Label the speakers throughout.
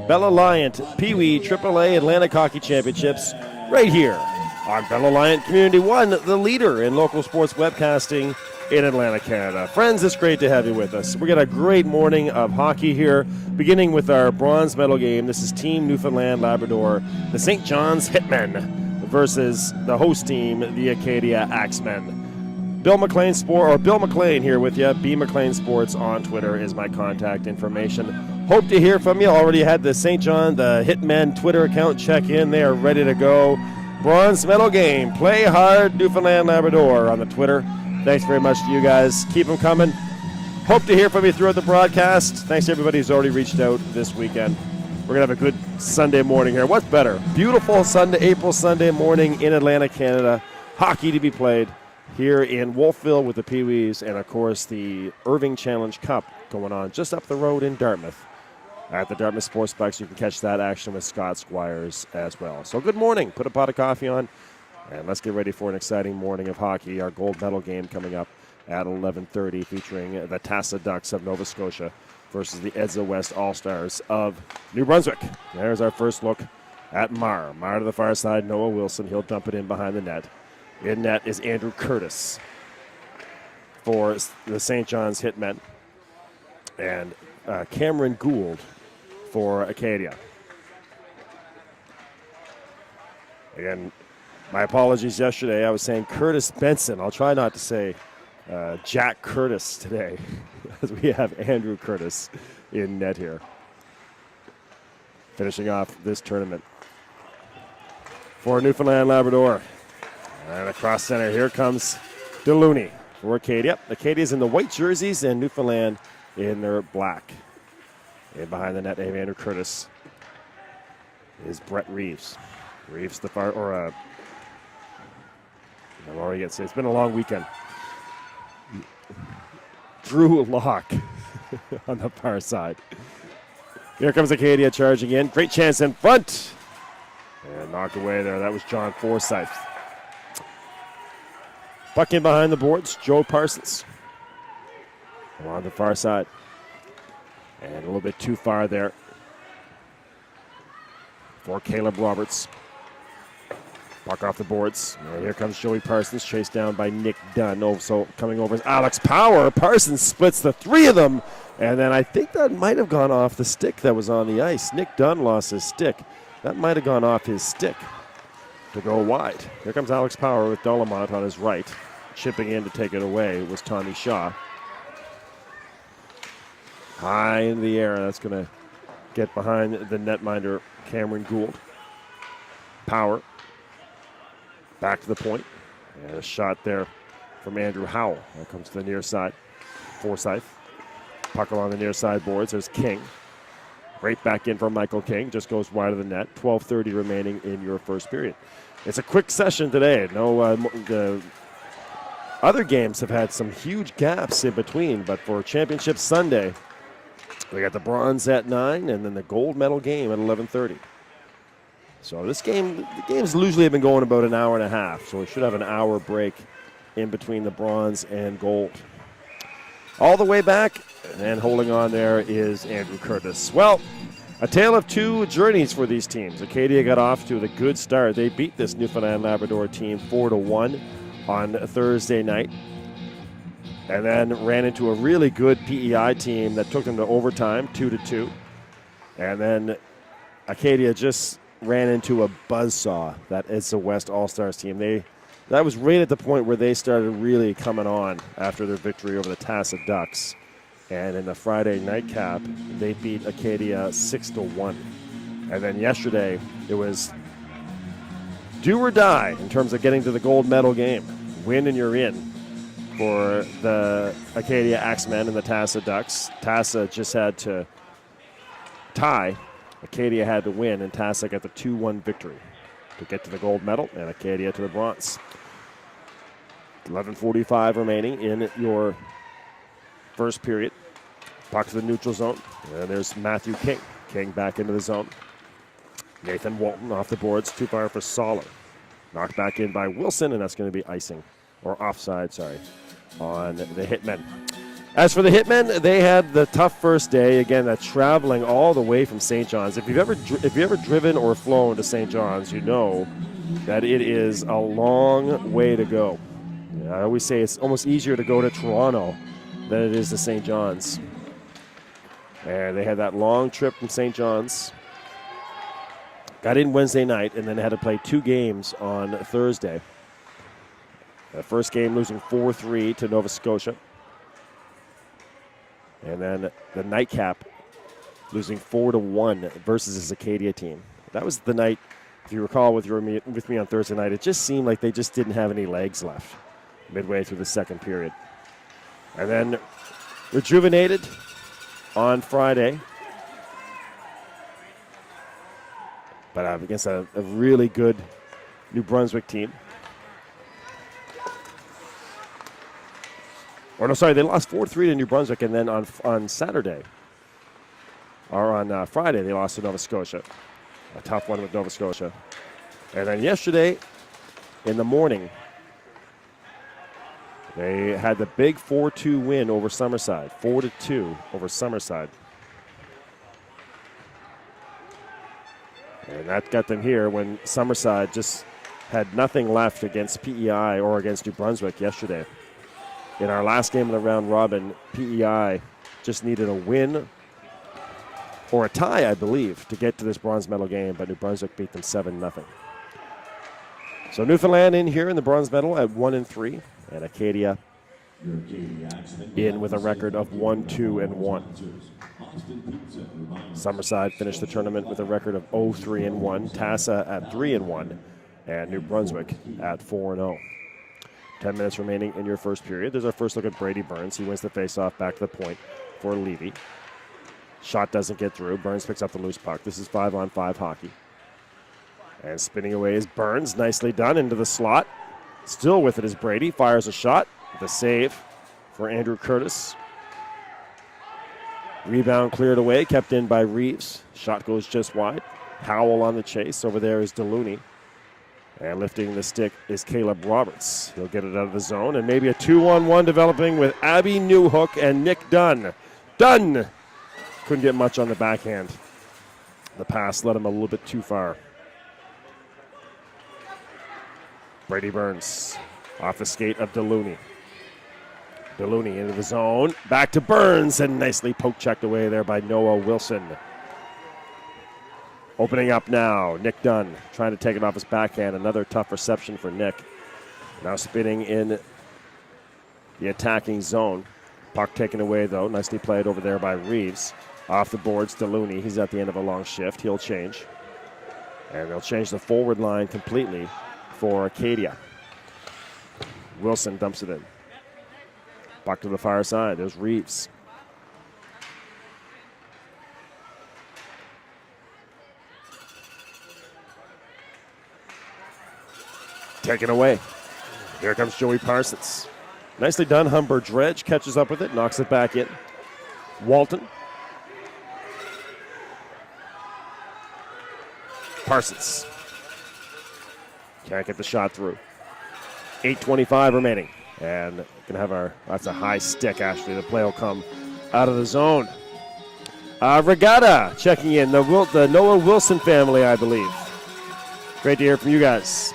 Speaker 1: Bell Alliant Peewee AAA Atlantic Hockey Championships right here on Bell Alliant Community One, the leader in local sports webcasting in Atlantic Canada. Friends, it's great to have you with us. We got a great morning of hockey here, beginning with our bronze medal game. This is Team Newfoundland Labrador, the St. John's Hitmen versus the host team, the Acadia Axemen. Bill McLean here with you. B McLean Sports on Twitter is my contact information. Hope to hear from you. Already had the St. John, the Hitmen Twitter account check in. They are ready to go. Bronze medal game. Play hard, Newfoundland Labrador on the Twitter. Thanks very much to you guys. Keep them coming. Hope to hear from you throughout the broadcast. Thanks to everybody who's already reached out this weekend. We're going to have a good Sunday morning here. What's better? Beautiful April Sunday morning in Atlantic Canada. Hockey to be played here in Wolfville with the Peewees, and of course the Irving Challenge Cup going on just up the road in Dartmouth. At the Dartmouth Sportsplex, you can catch that action with Scott Squires as well. So good morning. Put a pot of coffee on, and let's get ready for an exciting morning of hockey. Our gold medal game coming up at 11:30, featuring the Tassa Ducks of Nova Scotia versus the Edza West All-Stars of New Brunswick. There's our first look at Marr. Marr to the far side, Noah Wilson. He'll dump it in behind the net. In net is Andrew Curtis for the St. John's Hitmen, and Cameron Gould for Acadia. Again, my apologies yesterday. I was saying Curtis Benson. I'll try not to say Jack Curtis today, as we have Andrew Curtis in net here. Finishing off this tournament for Newfoundland Labrador. And across center, here comes DeLuny for Acadia. Acadia's in the white jerseys and Newfoundland in their black. And behind the net, Andrew Curtis is Brett Reeves. Reeves the far, or I'm already going to say, it's been a long weekend. Drew Locke on the far side. Here comes Acadia charging in. Great chance in front. And knocked away there. That was John Forsyth. Puck in behind the boards, Joe Parsons. On the far side. And a little bit too far there for Caleb Roberts. Puck off the boards. And here comes Joey Parsons, chased down by Nick Dunn. Also coming over is Alex Power. Parsons splits the three of them. And then I think that might have gone off the stick that was on the ice. Nick Dunn lost his stick. That might have gone off his stick to go wide. Here comes Alex Power with Dolomont on his right. Chipping in to take it away was Tommy Shaw. High in the air. That's going to get behind the netminder, Cameron Gould. Power. Back to the point. And a shot there from Andrew Howell. That comes to the near side. Forsyth. Puck along the near side boards. There's King. Right back in from Michael King. Just goes wide of the net. 12:30 remaining in your first period. It's a quick session today. The other games have had some huge gaps in between, but for Championship Sunday, we got the bronze at 9 and then the gold medal game at 11:30. So the games usually have been going about an hour and a half, so we should have an hour break in between the bronze and gold. All the way back, and holding on there is Andrew Curtis. Well, a tale of two journeys for these teams. Acadia got off to a good start. They beat this Newfoundland Labrador team 4-1 on Thursday night, and then ran into a really good PEI team that took them to overtime, 2-2. And then Acadia just ran into a buzzsaw, that Edza West All-Stars team. That was right at the point where they started really coming on after their victory over the Tassa Ducks. And in the Friday nightcap, they beat Acadia 6-1. And then yesterday, it was do or die in terms of getting to the gold medal game. Win and you're in for the Acadia Axemen and the Tassa Ducks. Tassa just had to tie. Acadia had to win, and Tassa got the 2-1 victory to get to the gold medal, and Acadia to the bronze. 11:45 remaining in your first period. Puck to the neutral zone. And there's Matthew King. King back into the zone. Nathan Walton off the boards. Too far for Soller. Knocked back in by Wilson, and that's going to be icing. Or offside, sorry, on the Hitmen. As for the Hitmen, they had the tough first day. Again, that's traveling all the way from St. John's. If you've ever driven or flown to St. John's, you know that it is a long way to go. I always say it's almost easier to go to Toronto than it is to St. John's. And they had that long trip from St. John's. Got in Wednesday night and then had to play 2 games on Thursday. The first game losing 4-3 to Nova Scotia. And then the nightcap losing 4-1 versus his Acadia team. That was the night, if you recall with me on Thursday night, it just seemed like they just didn't have any legs left midway through the second period. And then rejuvenated on Friday. But against a really good New Brunswick team. Or no, sorry, they lost 4-3 to New Brunswick, and then on Saturday, or on Friday, they lost to Nova Scotia. A tough one with Nova Scotia. And then yesterday, in the morning, they had the big 4-2 win over Summerside. 4-2 over Summerside. And that got them here when Summerside just had nothing left against PEI or against New Brunswick yesterday. In our last game of the round robin, PEI just needed a win or a tie, I believe, to get to this bronze medal game, but New Brunswick beat them 7-0. So Newfoundland in here in the bronze medal at 1-3, and Acadia in with a record of 1-2-1. Summerside finished the tournament with a record of 0-3-1, Tassa at 3-1, and New Brunswick at 4-0. 10 minutes remaining in your first period. There's our first look at Brady Burns. He wins the faceoff back to the point for Levy. Shot doesn't get through. Burns picks up the loose puck. This is 5-on-5 hockey. And spinning away is Burns. Nicely done into the slot. Still with it is Brady. Fires a shot. The save for Andrew Curtis. Rebound cleared away. Kept in by Reeves. Shot goes just wide. Howell on the chase. Over there is DeLuny. And lifting the stick is Caleb Roberts. He'll get it out of the zone. And maybe a 2-on-1 developing with Abby Newhook and Nick Dunn. Dunn couldn't get much on the backhand. The pass led him a little bit too far. Brady Burns off the skate of DeLuny. DeLuny into the zone. Back to Burns and nicely poke-checked away there by Noah Wilson. Opening up now, Nick Dunn trying to take it off his backhand. Another tough reception for Nick. Now spinning in the attacking zone. Puck taken away, though. Nicely played over there by Reeves. Off the boards, DeLuny. He's at the end of a long shift. He'll change. And they'll change the forward line completely for Acadia. Wilson dumps it in. Puck to the far side. There's Reeves. Taken away. Here comes Joey Parsons. Nicely done. Humber Dredge catches up with it, knocks it back in. Walton. Parsons. Can't get the shot through. 8:25 remaining. And going to have that's a high stick, actually. The play will come out of the zone. Regatta checking in. The Noah Wilson family, I believe. Great to hear from you guys.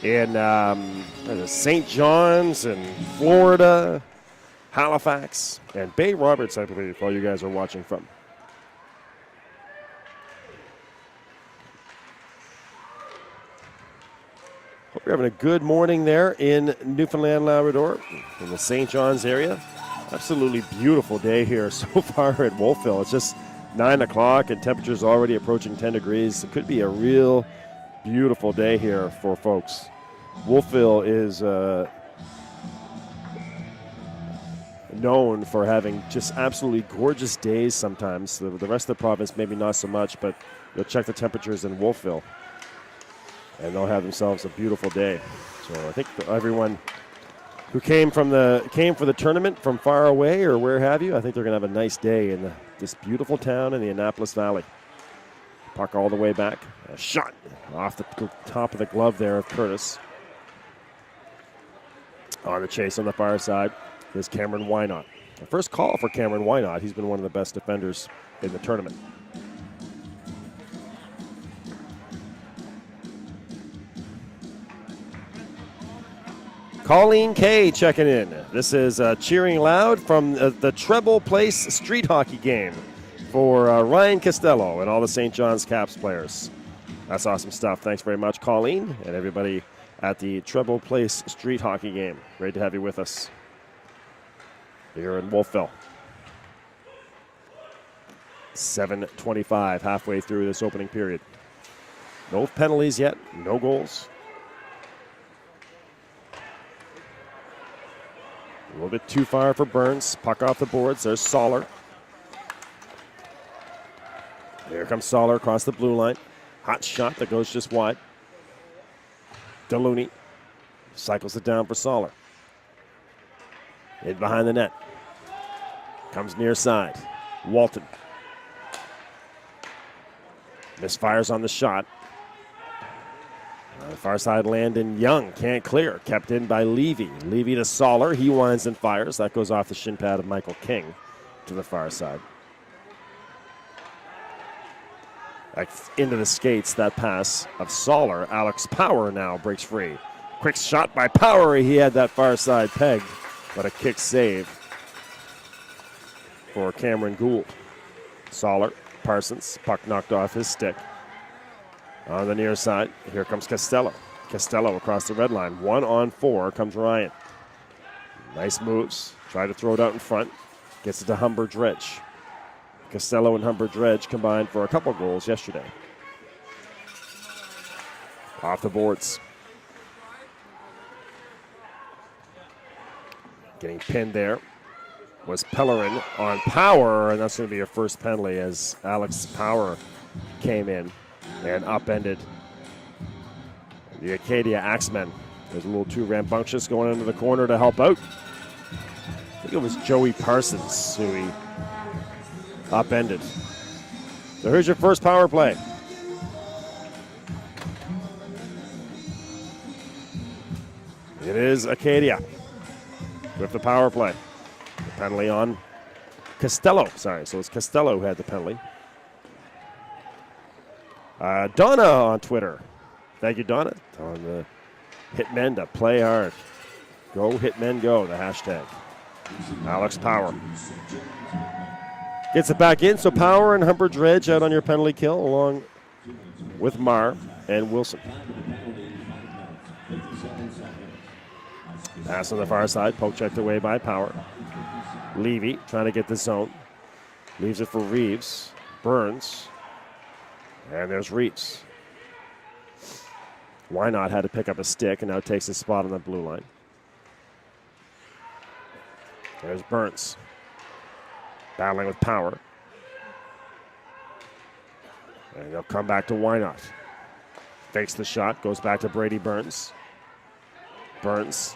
Speaker 1: In St. John's and Florida, Halifax, and Bay Roberts, I believe, all you guys are watching from. Hope you're having a good morning there in Newfoundland, Labrador, in the St. John's area. Absolutely beautiful day here so far at Wolfville. It's just 9 o'clock and temperatures already approaching 10 degrees. It could be a real beautiful day here for folks. Wolfville is known for having just absolutely gorgeous days sometimes. The rest of the province maybe not so much, but you'll check the temperatures in Wolfville and they'll have themselves a beautiful day. So I think everyone who came for the tournament from far away or where have you, I think they're going to have a nice day in this beautiful town in the Annapolis Valley. Puck all the way back. A shot off the top of the glove there of Curtis. On the chase on the far side is Cameron Wynot. The first call for Cameron Wynot. He's been one of the best defenders in the tournament. Colleen Kay checking in. This is cheering loud from the Treble Place street hockey game for Ryan Costello and all the St. John's Caps players. That's awesome stuff. Thanks very much, Colleen, and everybody at the Treble Place street hockey game. Great to have you with us here in Wolfville. 7:25 halfway through this opening period. No penalties yet, no goals. A little bit too far for Burns. Puck off the boards. There's Soller. Here comes Soller across the blue line. Hot shot that goes just wide. Delooney cycles it down for Soller. In behind the net. Comes near side. Walton. Misfires on the shot. On the far side, Landon Young can't clear. Kept in by Levy. Levy to Soller. He winds and fires. That goes off the shin pad of Michael King to the far side. Back into the skates, that pass of Soller. Alex Power now breaks free. Quick shot by Power. He had that far side pegged, but a kick save for Cameron Gould. Soller, Parsons, puck knocked off his stick. On the near side, here comes Costello. Costello across the red line. 1-on-4 comes Ryan. Nice moves. Try to throw it out in front. Gets it to Humber Dredge. Costello and Humber Dredge combined for a couple goals yesterday. Off the boards. Getting pinned there was Pellerin on Power, and that's going to be your first penalty as Alex Power came in and upended the Acadia Axemen. There's a little too rambunctious going into the corner to help out. I think it was Joey Parsons who he upended. So here's your first power play. It is Acadia with the power play. The penalty on Costello. Sorry, so it's Costello who had the penalty. Donna on Twitter. Thank you, Donna. On the Hitmen to play hard. Go Hitmen go, the hashtag. Alex Power gets it back in, so Power and Humber Dredge out on your penalty kill along with Marr and Wilson. Pass on the far side, poke checked away by Power. Levy trying to get the zone. Leaves it for Reeves. Burns. And there's Reeves. Wynot had to pick up a stick and now takes his spot on the blue line. There's Burns. Battling with Power. And they'll come back to Wynot. Fakes the shot, goes back to Brady Burns. Burns,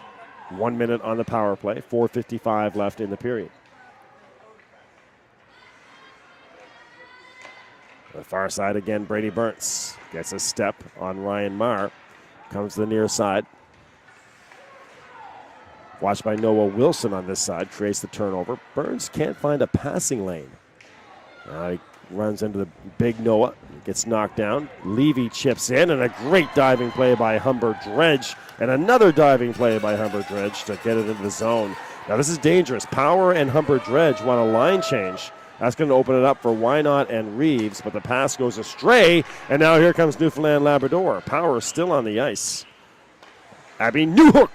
Speaker 1: 1 minute on the power play, 4:55 left in the period. On the far side again, Brady Burns gets a step on Ryan Marr. Comes to the near side. Watched by Noah Wilson on this side, creates the turnover. Burns can't find a passing lane. He runs into the big Noah, gets knocked down. Levy chips in, and a great diving play by Humber Dredge, and another diving play by Humber Dredge to get it into the zone. Now this is dangerous. Power and Humber Dredge want a line change. That's going to open it up for Wynot and Reeves, but the pass goes astray, and now here comes Newfoundland and Labrador. Power still on the ice. Abby Newhook.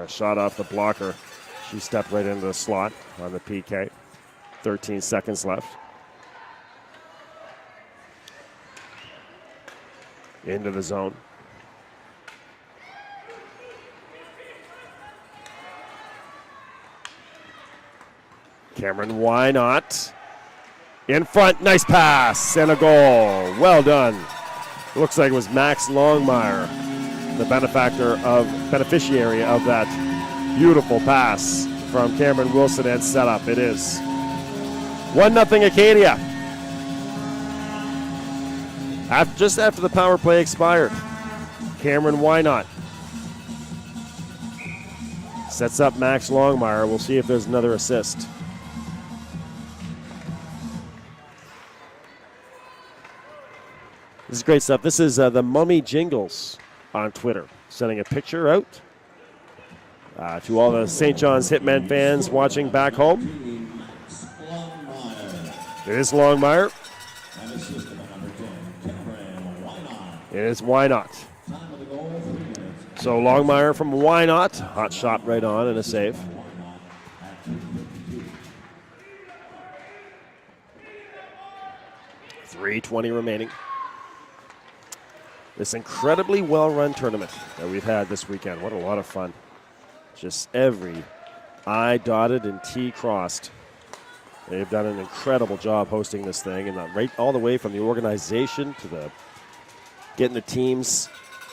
Speaker 1: Shot off the blocker. She stepped right into the slot on the PK. 13 seconds left. Into the zone. Cameron Wynot in front. Nice pass and a goal. Well done. Looks like it was Max Longmire, the beneficiary of that beautiful pass from Cameron Wilson and setup. It is 1-0 Acadia. Just after the power play expired, Cameron Wynot Sets up Max Longmire. We'll see if there's another assist. This is great stuff. This is the Mummy Jingles on Twitter, sending a picture out to all the St. John's Hitmen fans watching back home. It is Longmire. It is Why Not. So Longmire from Why Not. Hot shot right on and a save. .320 remaining. This incredibly well-run tournament that we've had this weekend. What a lot of fun. Just every I dotted and T crossed. They've done an incredible job hosting this thing, and right all the way from the organization to the getting the teams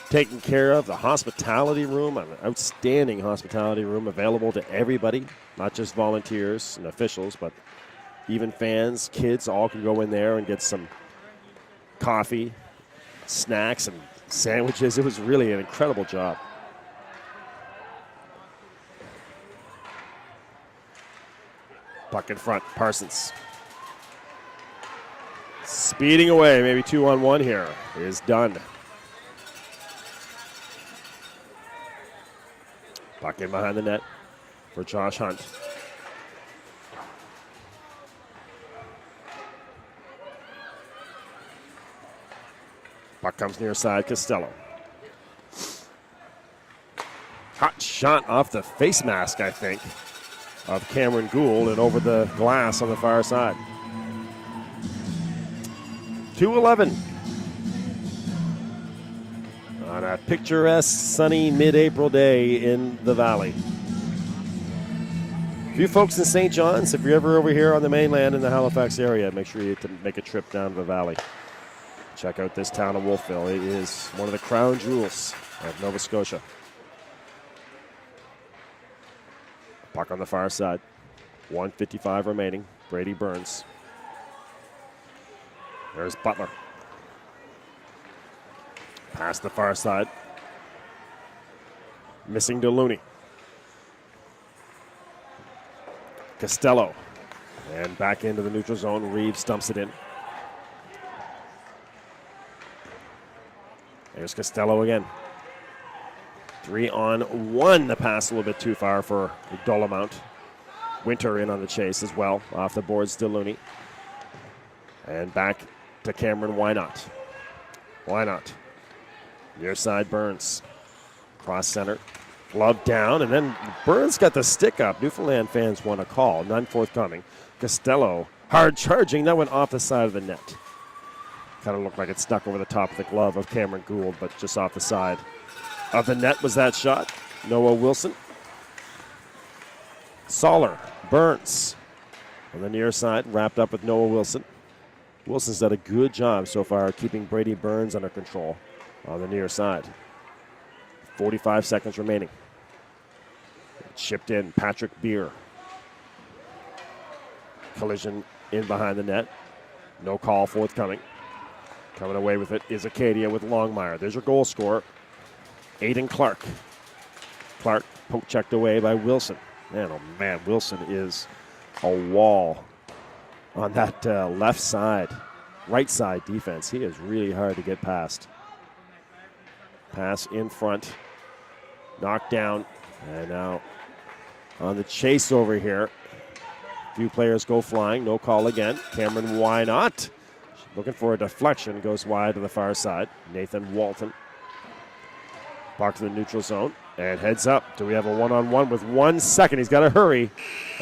Speaker 1: taken care of, the hospitality room, an outstanding hospitality room available to everybody, not just volunteers and officials, but even fans, kids, all can go in there and get some coffee, snacks, and sandwiches. It was really an incredible job. Puck in front, Parsons. Speeding away, maybe 2-on-1 here, is done. Puck in behind the net for Josh Hunt. Puck comes near side, Costello. Hot shot off the face mask, I think, of Cameron Gould and over the glass on the far side. 2:11 on a picturesque, sunny mid-April day in the Valley. If you folks in St. John's, if you're ever over here on the mainland in the Halifax area, make sure you make a trip down to the Valley. Check out this town of Wolfville. It is one of the crown jewels of Nova Scotia. Puck on the far side. 1:55 remaining. Brady Burns. There's Butler. Past the far side. Missing to Looney. Costello. And back into the neutral zone. Reeves dumps it in. There's Costello again. 3-on-1. The pass a little bit too far for Dolomount. Winter in on the chase as well. Off the boards to Looney. And back to Cameron. Why not? Why not? Near side Burns. Cross center. Glove down. And then Burns got the stick up. Newfoundland fans want a call. None forthcoming. Costello hard charging. That went off the side of the net. Kind of looked like it stuck over the top of the glove of Cameron Gould, but just off the side of the net was that shot. Noah Wilson. Soller. Burns. On the near side, wrapped up with Noah Wilson. Wilson's done a good job so far keeping Brady Burns under control on the near side. 45 seconds remaining. Chipped in, Patrick Beer. Collision in behind the net. No call forthcoming. Coming away with it is Acadia with Longmire. There's your goal scorer, Aiden Clark. Clark poke checked away by Wilson. Man, oh man, Wilson is a wall on that left side, right side defense. He is really hard to get past. Pass in front, knocked down, and now on the chase over here. A few players go flying, no call again. Cameron, why not? Looking for a deflection, goes wide to the far side. Nathan Walton. Back to the neutral zone and heads up. Do we have a one-on-one with 1 second? He's got to hurry.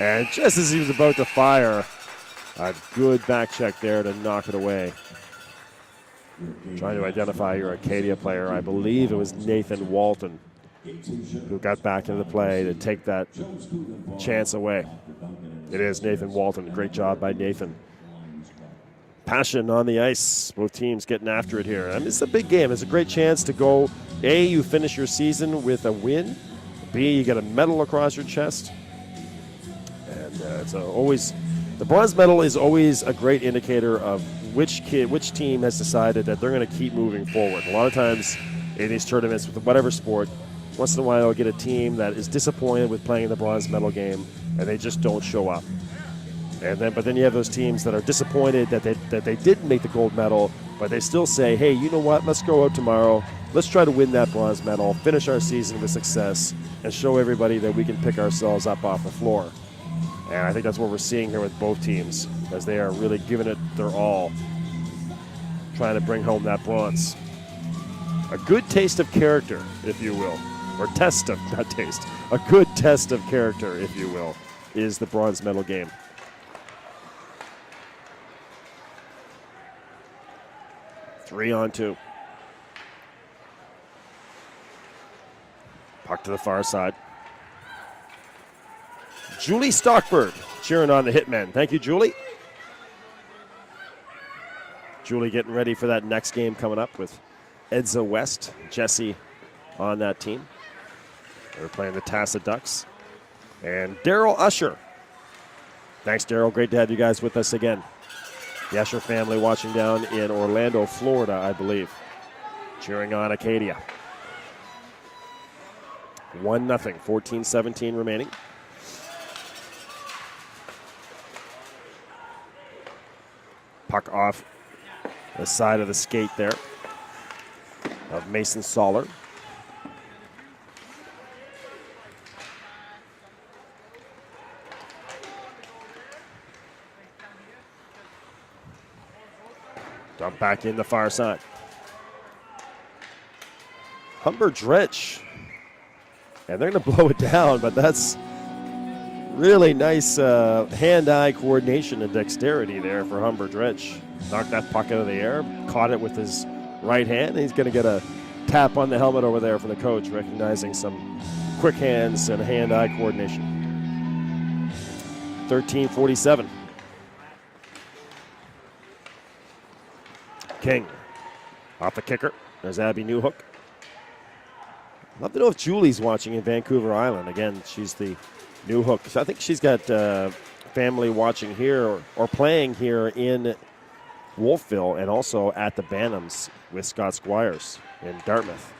Speaker 1: And just as he was about to fire, a good back check there to knock it away. Trying to identify your Acadia player. I believe it was Nathan Walton who got back into the play to take that chance away. It is Nathan Walton. Great job by Nathan. Passion on the ice. Both teams getting after it here. I mean, it's a big game. It's a great chance to go, A, you finish your season with a win. B, you get a medal across your chest. And it's always, the bronze medal is always a great indicator of which team has decided that they're going to keep moving forward. A lot of times in these tournaments with whatever sport, once in a while you'll get a team that is disappointed with playing the bronze medal game and they just don't show up. But then you have those teams that are disappointed that they didn't make the gold medal, but they still say, hey, you know what, let's go out tomorrow, let's try to win that bronze medal, finish our season with success, and show everybody that we can pick ourselves up off the floor. And I think that's what we're seeing here with both teams, as they are really giving it their all, trying to bring home that bronze. A good taste of character, if you will, or test of, not taste, a good test of character, if you will, is the bronze medal game. Three on two. Puck to the far side. Julie Stockford cheering on the Hitmen. Thank you, Julie. Julie getting ready for that next game coming up with Edza West, Jesse on that team. They're playing the Tassa Ducks. And Daryl Usher. Thanks, Daryl. Great to have you guys with us again. The Usher family watching down in Orlando, Florida, I believe. Cheering on Acadia. 1-0, 14-17 remaining. Puck off the side of the skate there of Mason Soller. Dump back in the far side. Humber Dredge. And they're going to blow it down, but that's really nice hand-eye coordination and dexterity there for Humber Dredge. Knocked that puck out of the air, caught it with his right hand, and he's going to get a tap on the helmet over there from the coach, recognizing some quick hands and hand-eye coordination. 13-47. King off the kicker. There's Abby Newhook. Love to know if Julie's watching in Vancouver Island. Again, she's the Newhook. So I think she's got family watching here or playing here in Wolfville and also at the Bantams with Scott Squires in Dartmouth.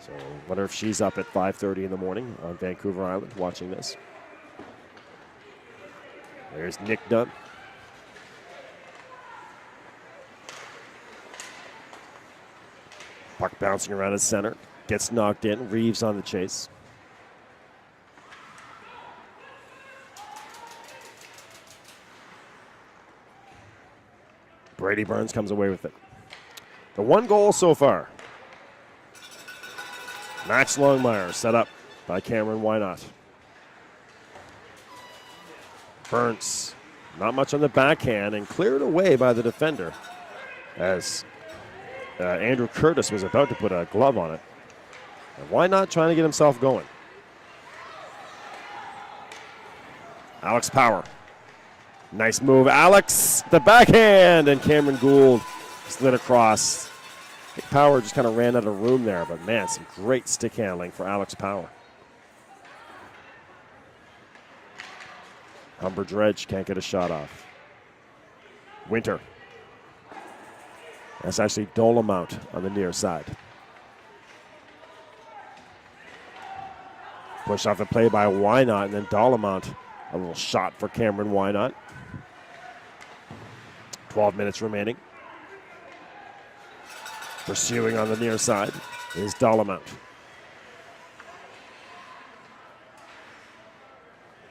Speaker 1: So I wonder if she's up at 5:30 in the morning on Vancouver Island watching this. There's Nick Dunn. Puck bouncing around his center. Gets knocked in. Reeves on the chase. Brady Burns comes away with it. The one goal so far. Max Longmire set up by Cameron Wynot. Burns, not much on the backhand, and cleared away by the defender as Andrew Curtis was about to put a glove on it. And Wynot trying to get himself going. Alex Power. Nice move, Alex. The backhand, and Cameron Gould slid across. I think Power just kind of ran out of room there, but man, some great stick handling for Alex Power. Humber Dredge can't get a shot off. Winter. That's actually Dolomount on the near side. Push off the play by Wynot, and then Dolomount. A little shot for Cameron Wynot. 12 minutes remaining. Pursuing on the near side is Dolomount.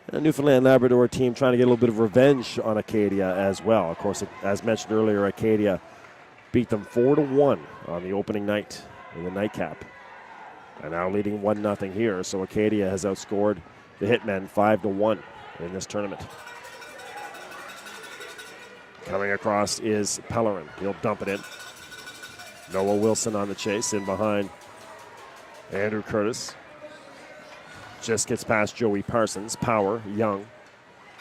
Speaker 1: A Newfoundland and Labrador team trying to get a little bit of revenge on Acadia as well. Of course, as mentioned earlier, Acadia beat them 4-1 on the opening night in the nightcap. And now leading 1-0 here. So Acadia has outscored the Hitmen 5-1 in this tournament. Coming across is Pellerin. He'll dump it in. Noah Wilson on the chase in behind Andrew Curtis. Just gets past Joey Parsons. Power, Young,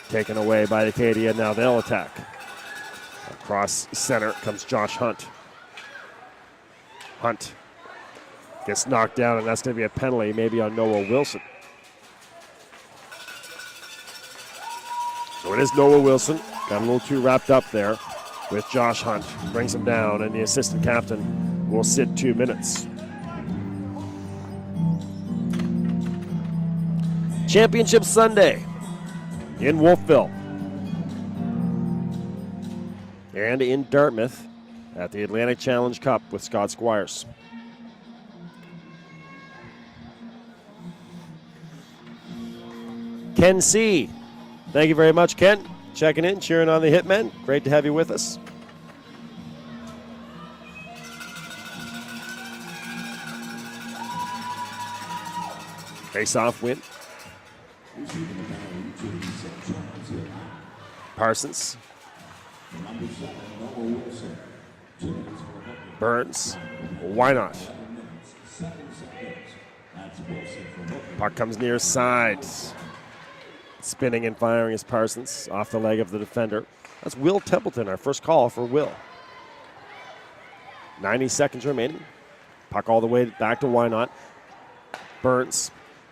Speaker 1: taken away by Acadia. Now they'll attack. Across center comes Josh Hunt. Hunt gets knocked down, and that's going to be a penalty maybe on Noah Wilson. So it is Noah Wilson. Got a little too wrapped up there with Josh Hunt. Brings him down, and the assistant captain will sit 2 minutes. Championship Sunday in Wolfville and in Dartmouth at the Atlantic Challenge Cup with Scott Squires. Ken C. Thank you very much, Ken. Checking in, cheering on the Hitmen. Great to have you with us. Face-off win. Parsons. Burns. Why not? Puck comes near side. Spinning and firing is Parsons off the leg of the defender. That's Will Templeton, our first call for Will. 90 seconds remaining. Puck all the way back to Why Not. Burns.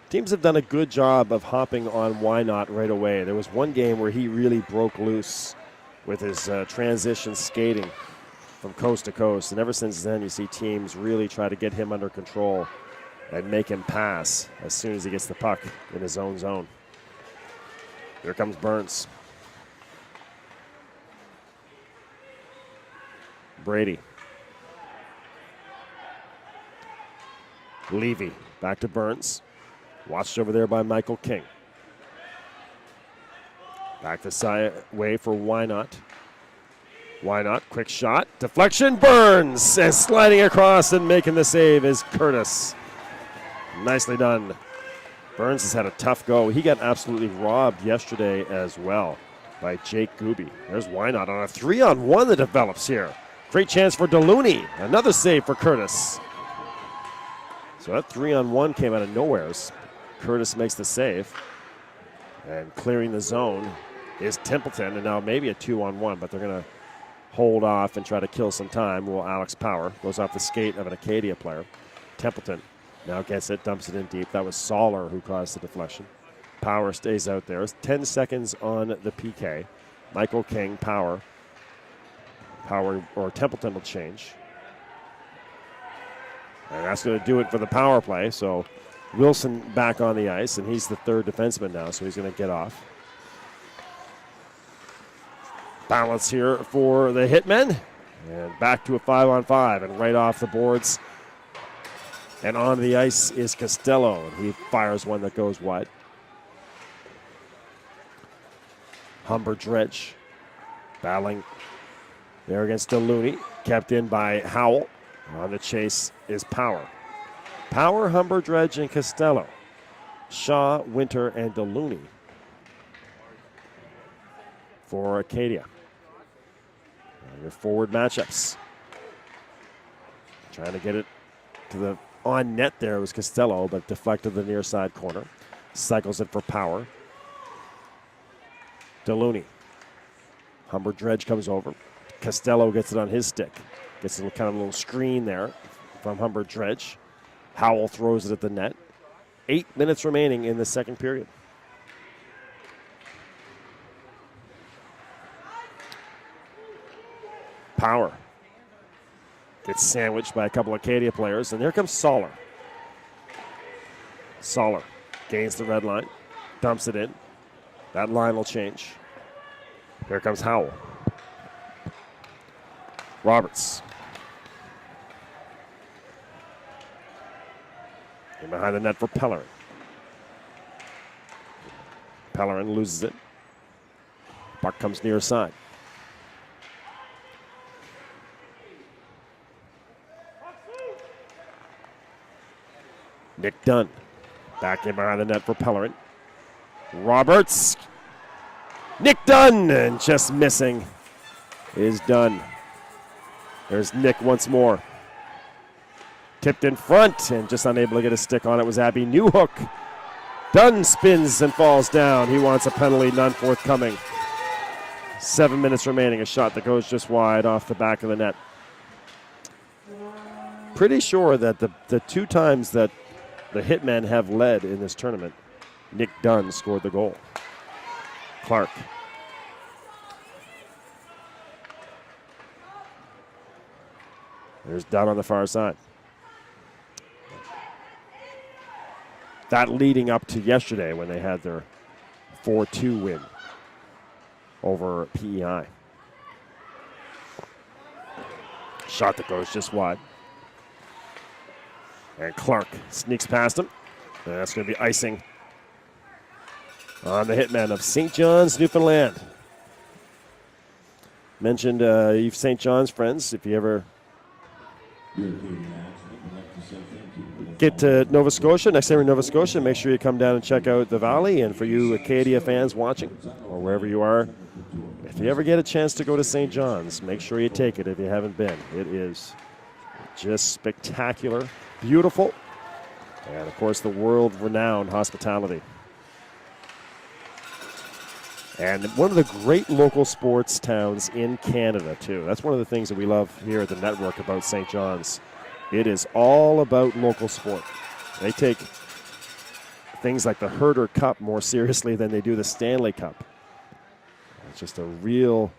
Speaker 1: Teams have done a good job of hopping on Why Not right away. There was one game where he really broke loose with his transition skating from coast to coast. And ever since then, you see teams really try to get him under control and make him pass as soon as he gets the puck in his own zone. Here comes Burns. Brady. Levy back to Burns. Watched over there by Michael King. Back the side way for Why Not. Why Not? Quick shot. Deflection. Burns. And sliding across and making the save is Curtis. Nicely done. Burns has had a tough go. He got absolutely robbed yesterday as well by Jake Gooby. There's Why Not on a 3-on-1 that develops here. Great chance for DeLuny. Another save for Curtis. So that 3-on-1 came out of nowheres. Curtis makes the save. And clearing the zone is Templeton. And now maybe a 2-on-1, but they're going to hold off and try to kill some time. Well, Alex Power goes off the skate of an Acadia player. Templeton now gets it, dumps it in deep. That was Soller who caused the deflection. Power stays out there. 10 seconds on the PK. Michael King, Power or Templeton will change. And that's going to do it for the power play. So Wilson back on the ice, and he's the third defenseman now, so he's going to get off. Balance here for the Hitmen. And back to a 5-on-5, and right off the boards. And on the ice is Costello, and he fires one that goes wide. Humber Dredge battling there against DeLuny, kept in by Howell. On the chase is Power. Power, Humber Dredge, and Costello. Shaw, Winter, and DeLuny for Acadia. And your forward matchups. Trying to get it to the on net there was Costello, but deflected the near side corner. Cycles it for Power. DeLuny. Humber Dredge comes over. Costello gets it on his stick. Gets a little screen there from Humber Dredge. Howell throws it at the net. 8 minutes remaining in the second period. Power gets sandwiched by a couple of Acadia players, and here comes Soller. Soller gains the red line, dumps it in. That line will change. Here comes Howell. Roberts. In behind the net for Pellerin. Pellerin loses it. Puck comes near side. Nick Dunn. Back in behind the net for Pellerin. Roberts. Nick Dunn, and just missing is Dunn. There's Nick once more. Tipped in front and just unable to get a stick on it was Abby Newhook. Dunn spins and falls down. He wants a penalty, none forthcoming. 7 minutes remaining, a shot that goes just wide off the back of the net. Pretty sure that the two times that the Hitmen have led in this tournament, Nick Dunn scored the goal. Clark. There's Dunn on the far side. that leading up to yesterday when they had their 4-2 win over PEI. Shot that goes just wide. And Clark sneaks past him. And that's going to be icing on the Hitmen of St. John's, Newfoundland. Mentioned you've St. John's friends. If you ever get to Nova Scotia, next time you're in Nova Scotia, make sure you come down and check out the Valley. And for you Acadia fans watching, or wherever you are, if you ever get a chance to go to St. John's, make sure you take it if you haven't been. It is just spectacular, beautiful, and of course the world-renowned hospitality. And one of the great local sports towns in Canada, too. That's one of the things that we love here at the network about St. John's. It is all about local sport. They take things like the Herder Cup more seriously than they do the Stanley Cup. It's just a real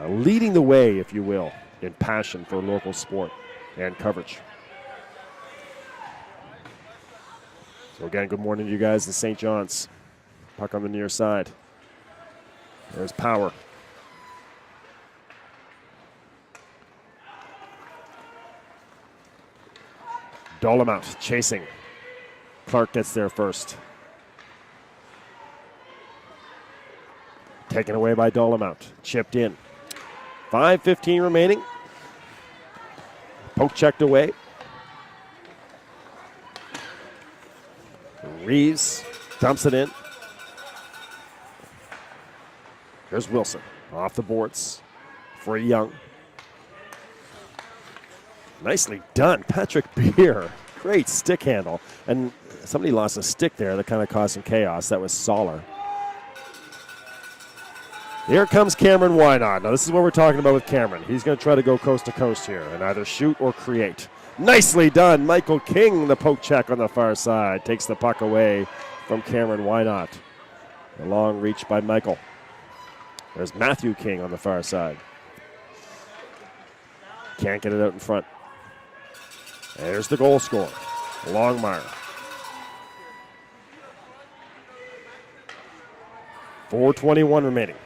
Speaker 1: leading the way, if you will, in passion for local sport and coverage. So again, good morning to you guys in St. John's. Puck on the near side. There's Power. Dolomount chasing. Clark gets there first. Taken away by Dolomount. Chipped in. 5:15 remaining. Poke checked away. Reeves dumps it in. Here's Wilson off the boards for Young. Nicely done, Patrick Beer. Great stick handle. And somebody lost a stick there that kind of caused some chaos. That was Soller. Here comes Cameron Wynot. Now, this is what we're talking about with Cameron. He's going to try to go coast to coast here and either shoot or create. Nicely done. Michael King, the poke check on the far side, takes the puck away from Cameron Wynot. A long reach by Michael. There's Matthew King on the far side. Can't get it out in front. There's the goal scorer, Longmire. 4:21 remaining.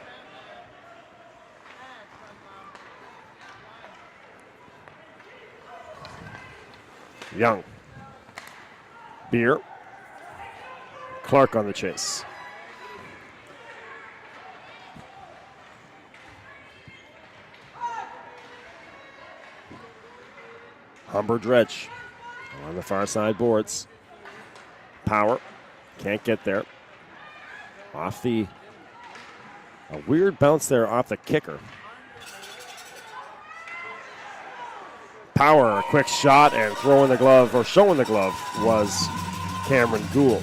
Speaker 1: Young. Beer. Clark on the chase. Humber Dredge on the far side boards. Power. Can't get there. Off the... A weird bounce there off the kicker. Power, a quick shot, and throwing the glove, or showing the glove, was Cameron Gould.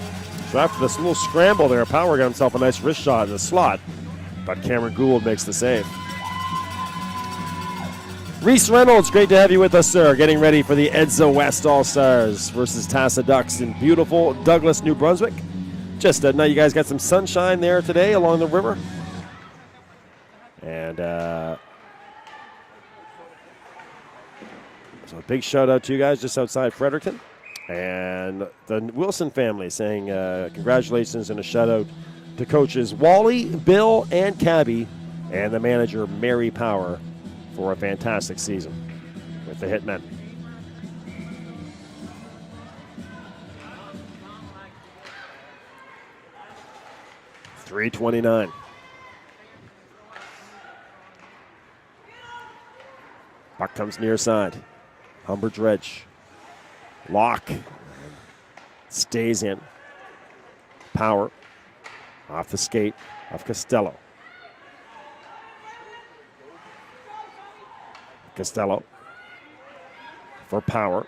Speaker 1: So after this little scramble there, Power got himself a nice wrist shot in the slot, but Cameron Gould makes the save. Reese Reynolds, great to have you with us, sir. Getting ready for the Edza West All-Stars versus Tassa Ducks in beautiful Douglas, New Brunswick. Just now you guys got some sunshine there today along the river. And so a big shout out to you guys just outside Fredericton. And the Wilson family saying congratulations and a shout out to coaches Wally, Bill, and Cabby, and the manager Mary Power for a fantastic season with the Hitmen. .329. Puck comes near side. Humber Dredge. Lock. Stays in. Power. Off the skate of Costello. Costello for Power.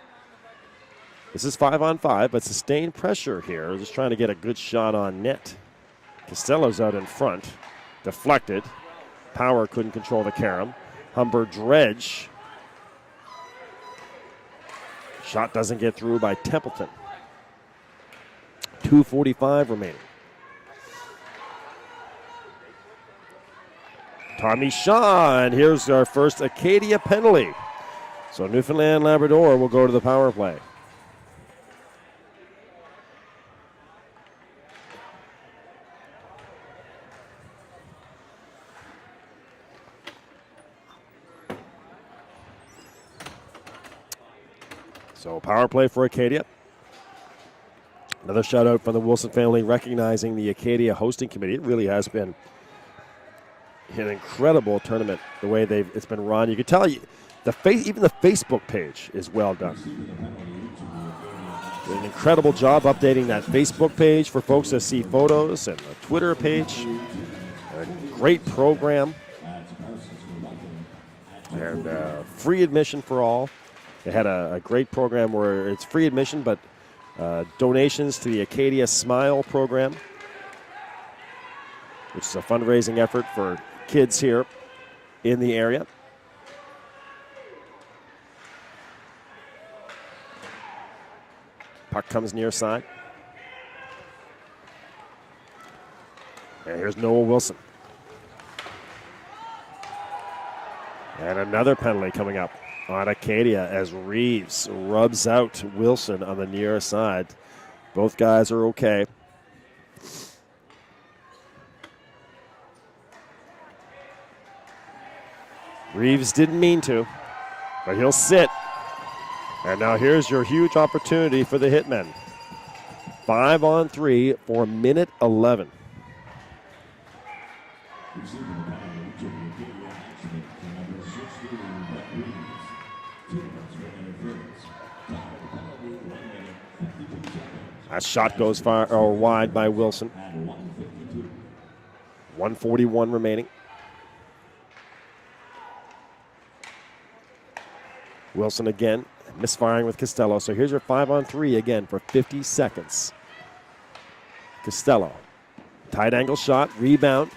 Speaker 1: This is 5-on-5, but sustained pressure here. Just trying to get a good shot on net. Costello's out in front. Deflected. Power couldn't control the carom. Humber Dredge. Shot doesn't get through by Templeton. 2:45 remaining. Tommy Shaw, and here's our first Acadia penalty. So Newfoundland and Labrador will go to the power play. So power play for Acadia. Another shout out from the Wilson family recognizing the Acadia hosting committee. It really has been an incredible tournament the way it's been run. You can tell even the Facebook page is well done. Did an incredible job updating that Facebook page for folks to see photos, and the Twitter page. A great program. And free admission for all. They had a great program where it's free admission, but donations to the Acadia Smile program, which is a fundraising effort for kids here in the area. Puck comes near side. And here's Noah Wilson. And another penalty coming up on Acadia as Reeves rubs out Wilson on the near side. Both guys are okay. Reeves didn't mean to, but he'll sit. And now here's your huge opportunity for the Hitmen. 5-on-3 for minute 11. That shot goes far or wide by Wilson. 1:41 remaining. Wilson again, misfiring with Costello. So here's your 5-on-3 again for 50 seconds. Costello, tight angle shot, rebound.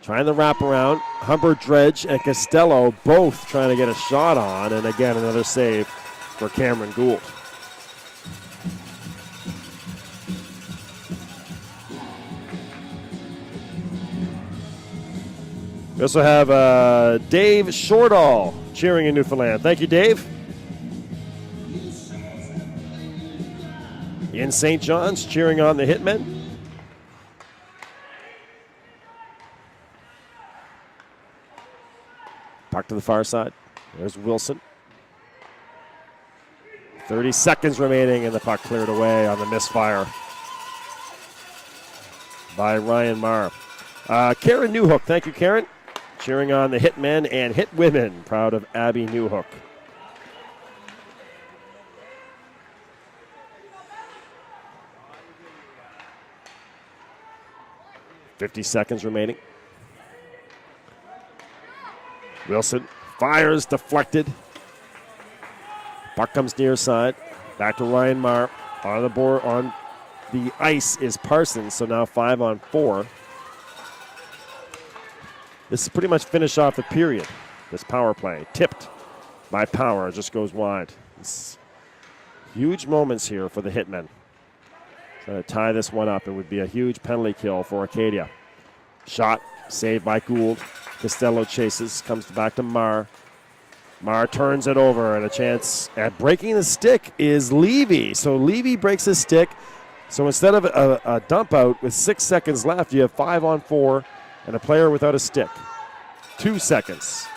Speaker 1: Trying the wraparound. Humber, Dredge, and Costello both trying to get a shot on. And again, another save for Cameron Gould. We also have Dave Shortall cheering in Newfoundland. Thank you, Dave. In St. John's, cheering on the Hitmen. Puck to the far side. There's Wilson. 30 seconds remaining, and the puck cleared away on the misfire by Ryan Marr. Karen Newhook, thank you, Karen. Cheering on the Hitmen and Hitwomen. Proud of Abby Newhook. .50 seconds remaining. Wilson fires, deflected. Puck comes near side. Back to Ryan Marr. On the board, on the ice is Parsons, so now 5-on-4. This is pretty much finish off the period, this power play. Tipped by Power, just goes wide. It's huge moments here for the Hitmen. Trying to tie this one up. It would be a huge penalty kill for Acadia. Shot, saved by Gould. Costello chases, comes back to Marr. Marr turns it over, and a chance at breaking the stick is Levy. So Levy breaks his stick. So instead of a dump out with 6 seconds left, you have 5-on-4 and a player without a stick. 2 seconds.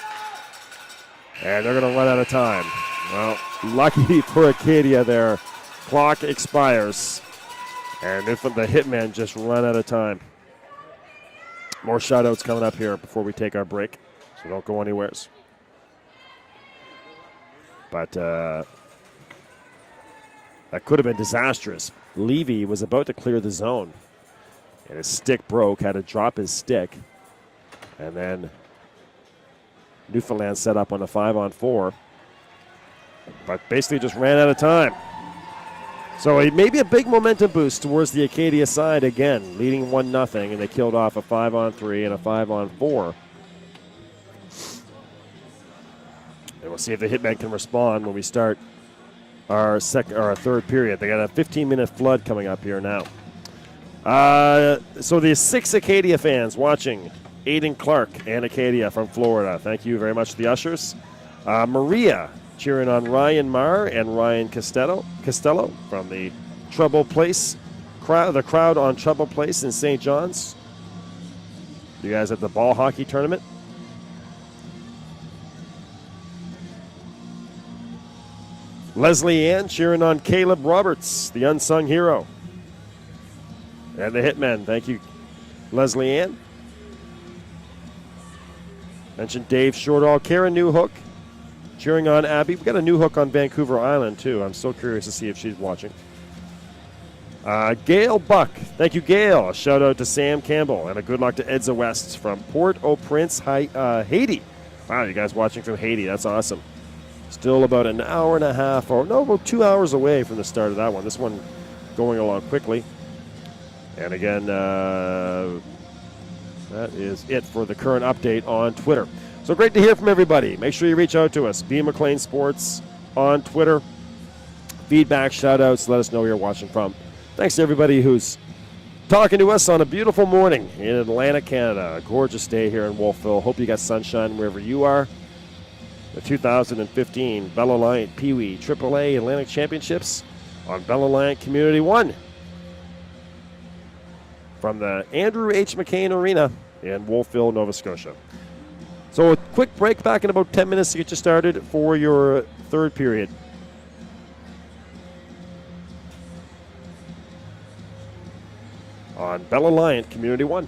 Speaker 1: And they're going to run out of time. Well, lucky for Acadia, their clock expires. And if the Hitmen just run out of time. More shout-outs coming up here before we take our break, so don't go anywhere. But that could have been disastrous. Levy was about to clear the zone, and his stick broke, had to drop his stick. And then Newfoundland set up on a 5-on-4, but basically just ran out of time. So maybe a big momentum boost towards the Acadia side again, leading 1-0, and they killed off a 5-on-3 and a 5-on-4. And we'll see if the Hitmen can respond when we start our third period. They got a 15-minute flood coming up here now. So the 6 Acadia fans watching, Aiden Clark and Acadia from Florida. Thank you very much to the ushers. Maria cheering on Ryan Marr and Ryan Costello from the Trouble Place crowd, the crowd on Trouble Place in St. John's. You guys at the ball hockey tournament. Leslie Ann cheering on Caleb Roberts, the unsung hero. And the Hitmen. Thank you, Leslie Ann. Mentioned Dave Shortall. Karen Newhook cheering on Abby. We've got a Newhook on Vancouver Island, too. I'm so curious to see if she's watching. Gail Buck. Thank you, Gail. A shout out to Sam Campbell. And a good luck to Edza West from Port-au-Prince, Haiti. Wow, you guys watching from Haiti. That's awesome. Still about an hour and a half, or no, about 2 hours away from the start of that one. This one going along quickly. And again, that is it for the current update on Twitter. So great to hear from everybody. Make sure you reach out to us. B. McLean Sports on Twitter. Feedback, shout-outs, let us know where you're watching from. Thanks to everybody who's talking to us on a beautiful morning in Atlantic, Canada. A gorgeous day here in Wolfville. Hope you got sunshine wherever you are. The 2015 Bell Alliant Peewee AAA Atlantic Championships on Bell Alliant Community 1 from the Andrew H. McCain Arena in Wolfville, Nova Scotia. So a quick break, back in about 10 minutes to get you started for your third period. On Bell Alliant Community 1.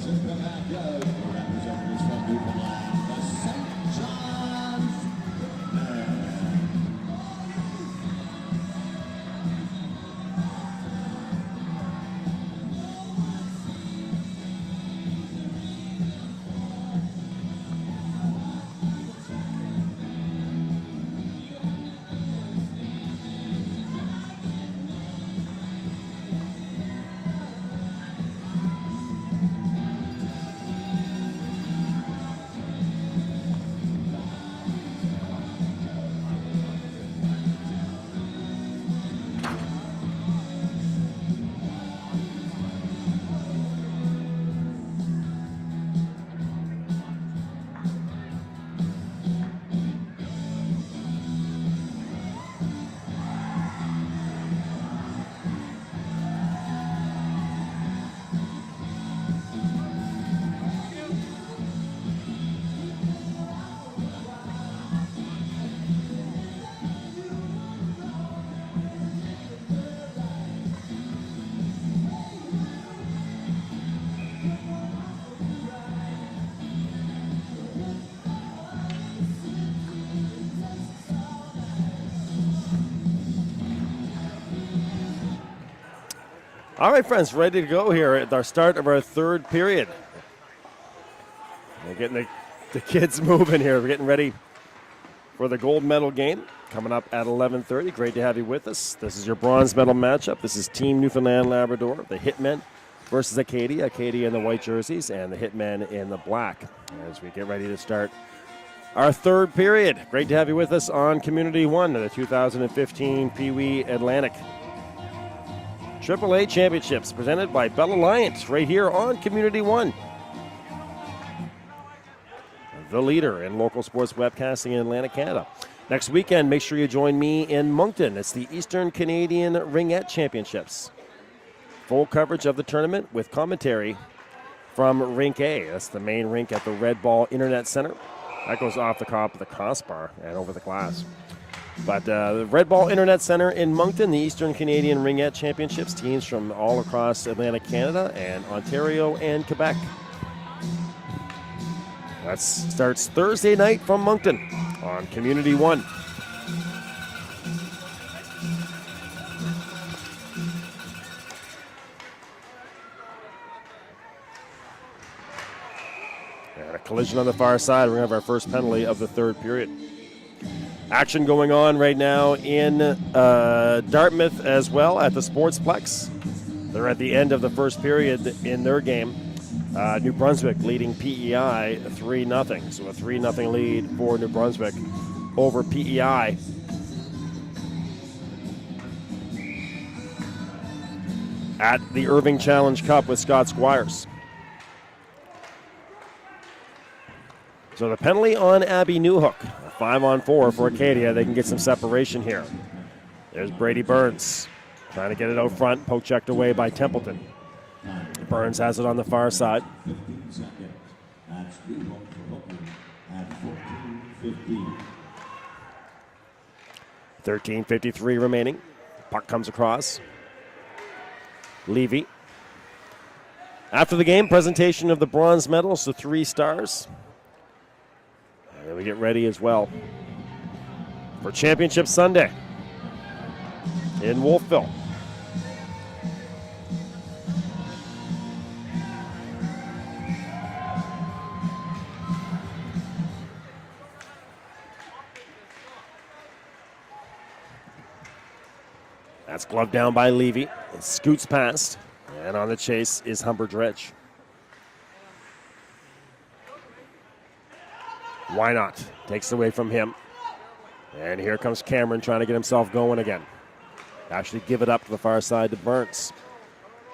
Speaker 2: Representatives from Newfoundland, the St. John's Hitmen.
Speaker 1: All right, friends, ready to go here at our start of our third period. We're getting the kids moving here. We're getting ready for the gold medal game coming up at 11:30. Great to have you with us. This is your bronze medal matchup. This is Team Newfoundland and Labrador, the Hitmen versus Acadia. Acadia in the white jerseys and the Hitmen in the black as we get ready to start our third period. Great to have you with us on Community One of the 2015 Peewee Atlantic AAA Championships presented by Bell Alliance right here on Community One. The leader in local sports webcasting in Atlantic Canada. Next weekend, make sure you join me in Moncton. It's the Eastern Canadian Ringette Championships. Full coverage of the tournament with commentary from Rink A. That's the main rink at the Red Ball Internet Center. That goes off the top of the crossbar and over the glass. But the Red Ball Internet Center in Moncton, the Eastern Canadian Ringette Championships, teams from all across Atlantic Canada and Ontario and Quebec. That starts Thursday night from Moncton on Community One. And a collision on the far side. We're going to have our first penalty of the third period. Action going on right now in Dartmouth as well at the Sportsplex. They're at the end of the first period in their game. New Brunswick leading PEI 3-0. So a 3-0 lead for New Brunswick over PEI. At the Irving Challenge Cup with Scott Squires. So the penalty on Abby Newhook. 5-on-4 for Acadia. They can get some separation here. There's Brady Burns trying to get it out front. Poke checked away by Templeton. Burns has it on the far side. 13:53 remaining. Puck comes across. Levy. After the game, presentation of the bronze medals, the 3 stars. And we get ready as well for Championship Sunday in Wolfville. That's gloved down by Levy. It scoots past, and on the chase is Humber Dredge. Why not? Takes it away from him. And here comes Cameron trying to get himself going again. Actually give it up to the far side to Burns.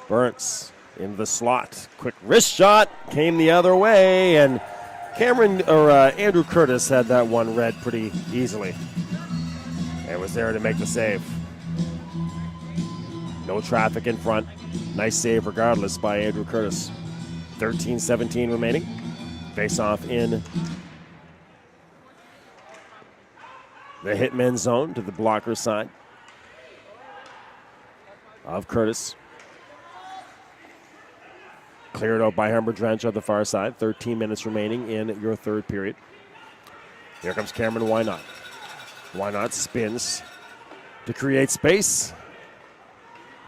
Speaker 1: Burns in the slot. Quick wrist shot. Came the other way. And Andrew Curtis had that one read pretty easily. And was there to make the save. No traffic in front. Nice save regardless by Andrew Curtis. 13:17 remaining. Face off in the Hitmen zone to the blocker side of Curtis. Cleared out by Humber Drench on the far side. 13 minutes remaining in your third period. Here comes Cameron Why Not. Why Not spins to create space.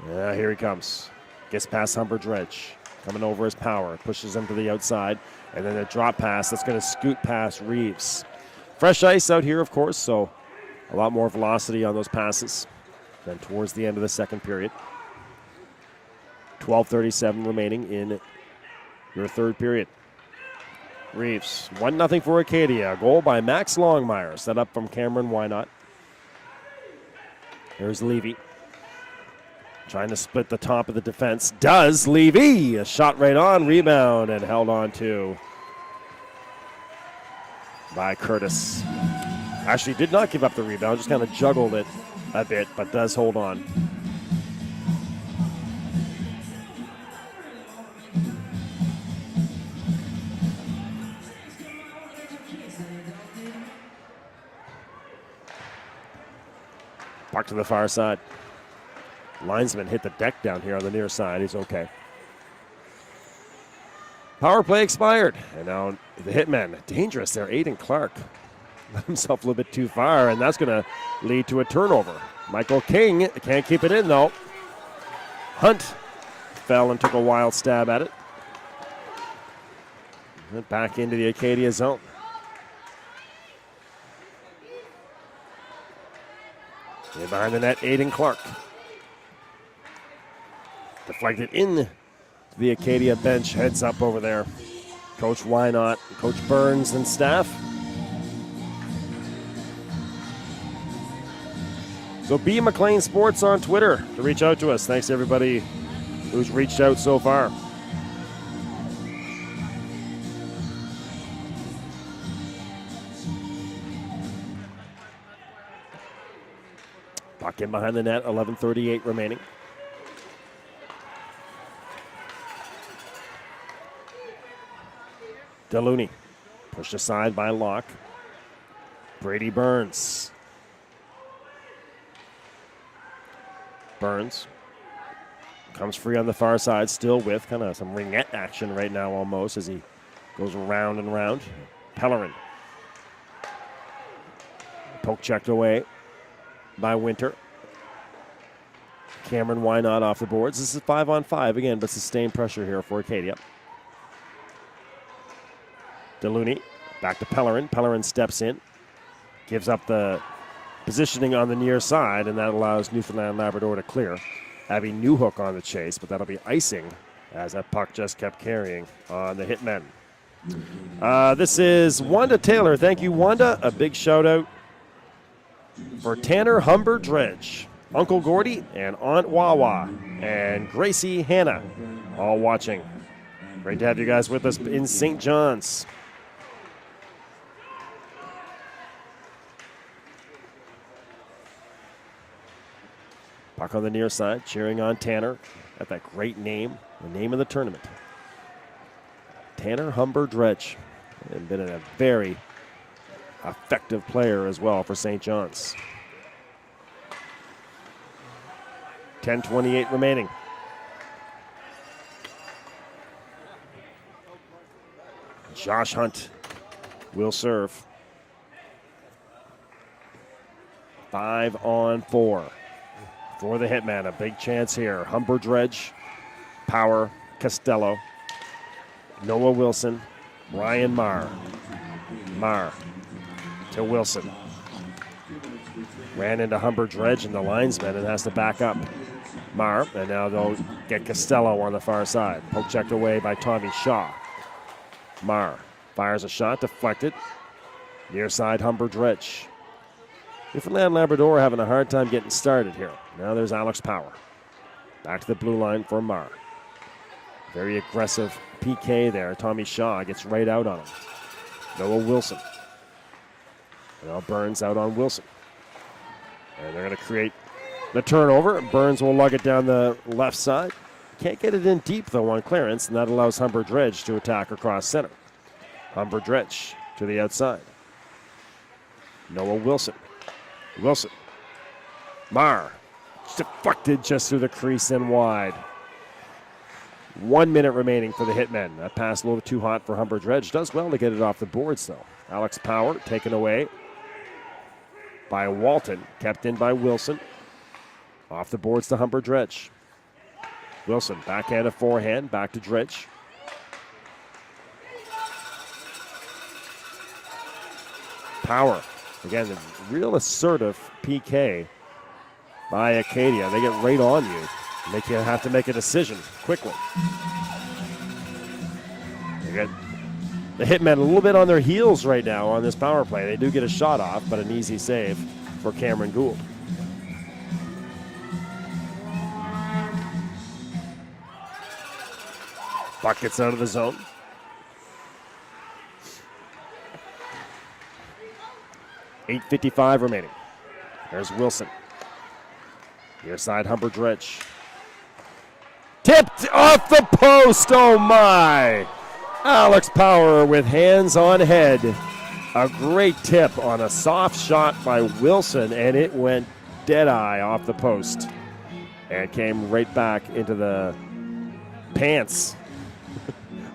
Speaker 1: Yeah, here he comes. Gets past Humber Drench. Coming over his Power. Pushes him to the outside. And then a drop pass that's going to scoot past Reeves. Fresh ice out here, of course, so a lot more velocity on those passes than towards the end of the second period. 12:37 remaining in your third period. Reeves, 1-0 for Acadia. A goal by Max Longmire. Set up from Cameron Why Not. Here's Levy. Trying to split the top of the defense. Does Levy. A shot right on. Rebound and held on to by Curtis. Actually did not give up the rebound. Just kind of juggled it a bit, but does hold on. Puck to the far side. Linesman hit the deck down here on the near side. He's okay. Power play expired. And now the Hitmen, dangerous there. Aiden Clark let himself a little bit too far, and that's going to lead to a turnover. Michael King can't keep it in, though. Hunt fell and took a wild stab at it. Went back into the Acadia zone. In behind the net, Aiden Clark. Deflected in the Acadia bench, heads up over there. Coach Why Not, Coach Burns and staff. So B McLean Sports on Twitter to reach out to us. Thanks to everybody who's reached out so far. Puck in behind the net, 11:38 remaining. Delooney pushed aside by Locke. Brady Burns. Burns comes free on the far side, still with kind of some ringette action right now almost as he goes round and round. Pellerin. Poke checked away by Winter. Cameron Why Not off the boards. This is 5-on-5 again, but sustained pressure here for Acadia. Delooney back to Pellerin. Pellerin steps in, gives up the positioning on the near side, and that allows Newfoundland and Labrador to clear. Abby Newhook on the chase, but that'll be icing as that puck just kept carrying on the Hitmen. This is Wanda Taylor. Thank you, Wanda. A big shout out for Tanner Humber Dredge, Uncle Gordy, and Aunt Wawa, and Gracie Hannah, all watching. Great to have you guys with us in St. John's. Puck on the near side, cheering on Tanner. Got that great name, the name of the tournament. Tanner Humber Dredge. And been a very effective player as well for St. John's. 10:28 remaining. Josh Hunt will serve. 5-on-4 for the Hitman. A big chance here. Humber Dredge, Power, Costello, Noah Wilson, Ryan Marr. Marr to Wilson. Ran into Humber Dredge and the linesman and has to back up. Marr, and now they'll get Costello on the far side. Poke checked away by Tommy Shaw. Marr fires a shot, deflected. Near side, Humber Dredge. Newfoundland and Labrador having a hard time getting started here. Now there's Alex Power. Back to the blue line for Marr. Very aggressive PK there. Tommy Shaw gets right out on him. Noah Wilson. Now Burns out on Wilson. And they're going to create the turnover. Burns will lug it down the left side. Can't get it in deep, though, on clearance, and that allows Humber Dredge to attack across center. Humber Dredge to the outside. Noah Wilson. Wilson. Marr. Deflected just through the crease and wide. 1 minute remaining for the Hitmen. That pass a little too hot for Humber Dredge. Does well to get it off the boards, though. Alex Power taken away by Walton. Kept in by Wilson. Off the boards to Humber Dredge. Wilson, backhand to forehand. Back to Dredge. Power. Again, the real assertive PK by Acadia. They get right on you. Make you have to make a decision quickly. They get the Hitmen a little bit on their heels right now on this power play. They do get a shot off, but an easy save for Cameron Gould. Puck gets out of the zone. .8:55 remaining. There's Wilson. Near side, Humber Dredge. Tipped off the post, oh my! Alex Power with hands on head. A great tip on a soft shot by Wilson, and it went dead-eye off the post. And came right back into the pants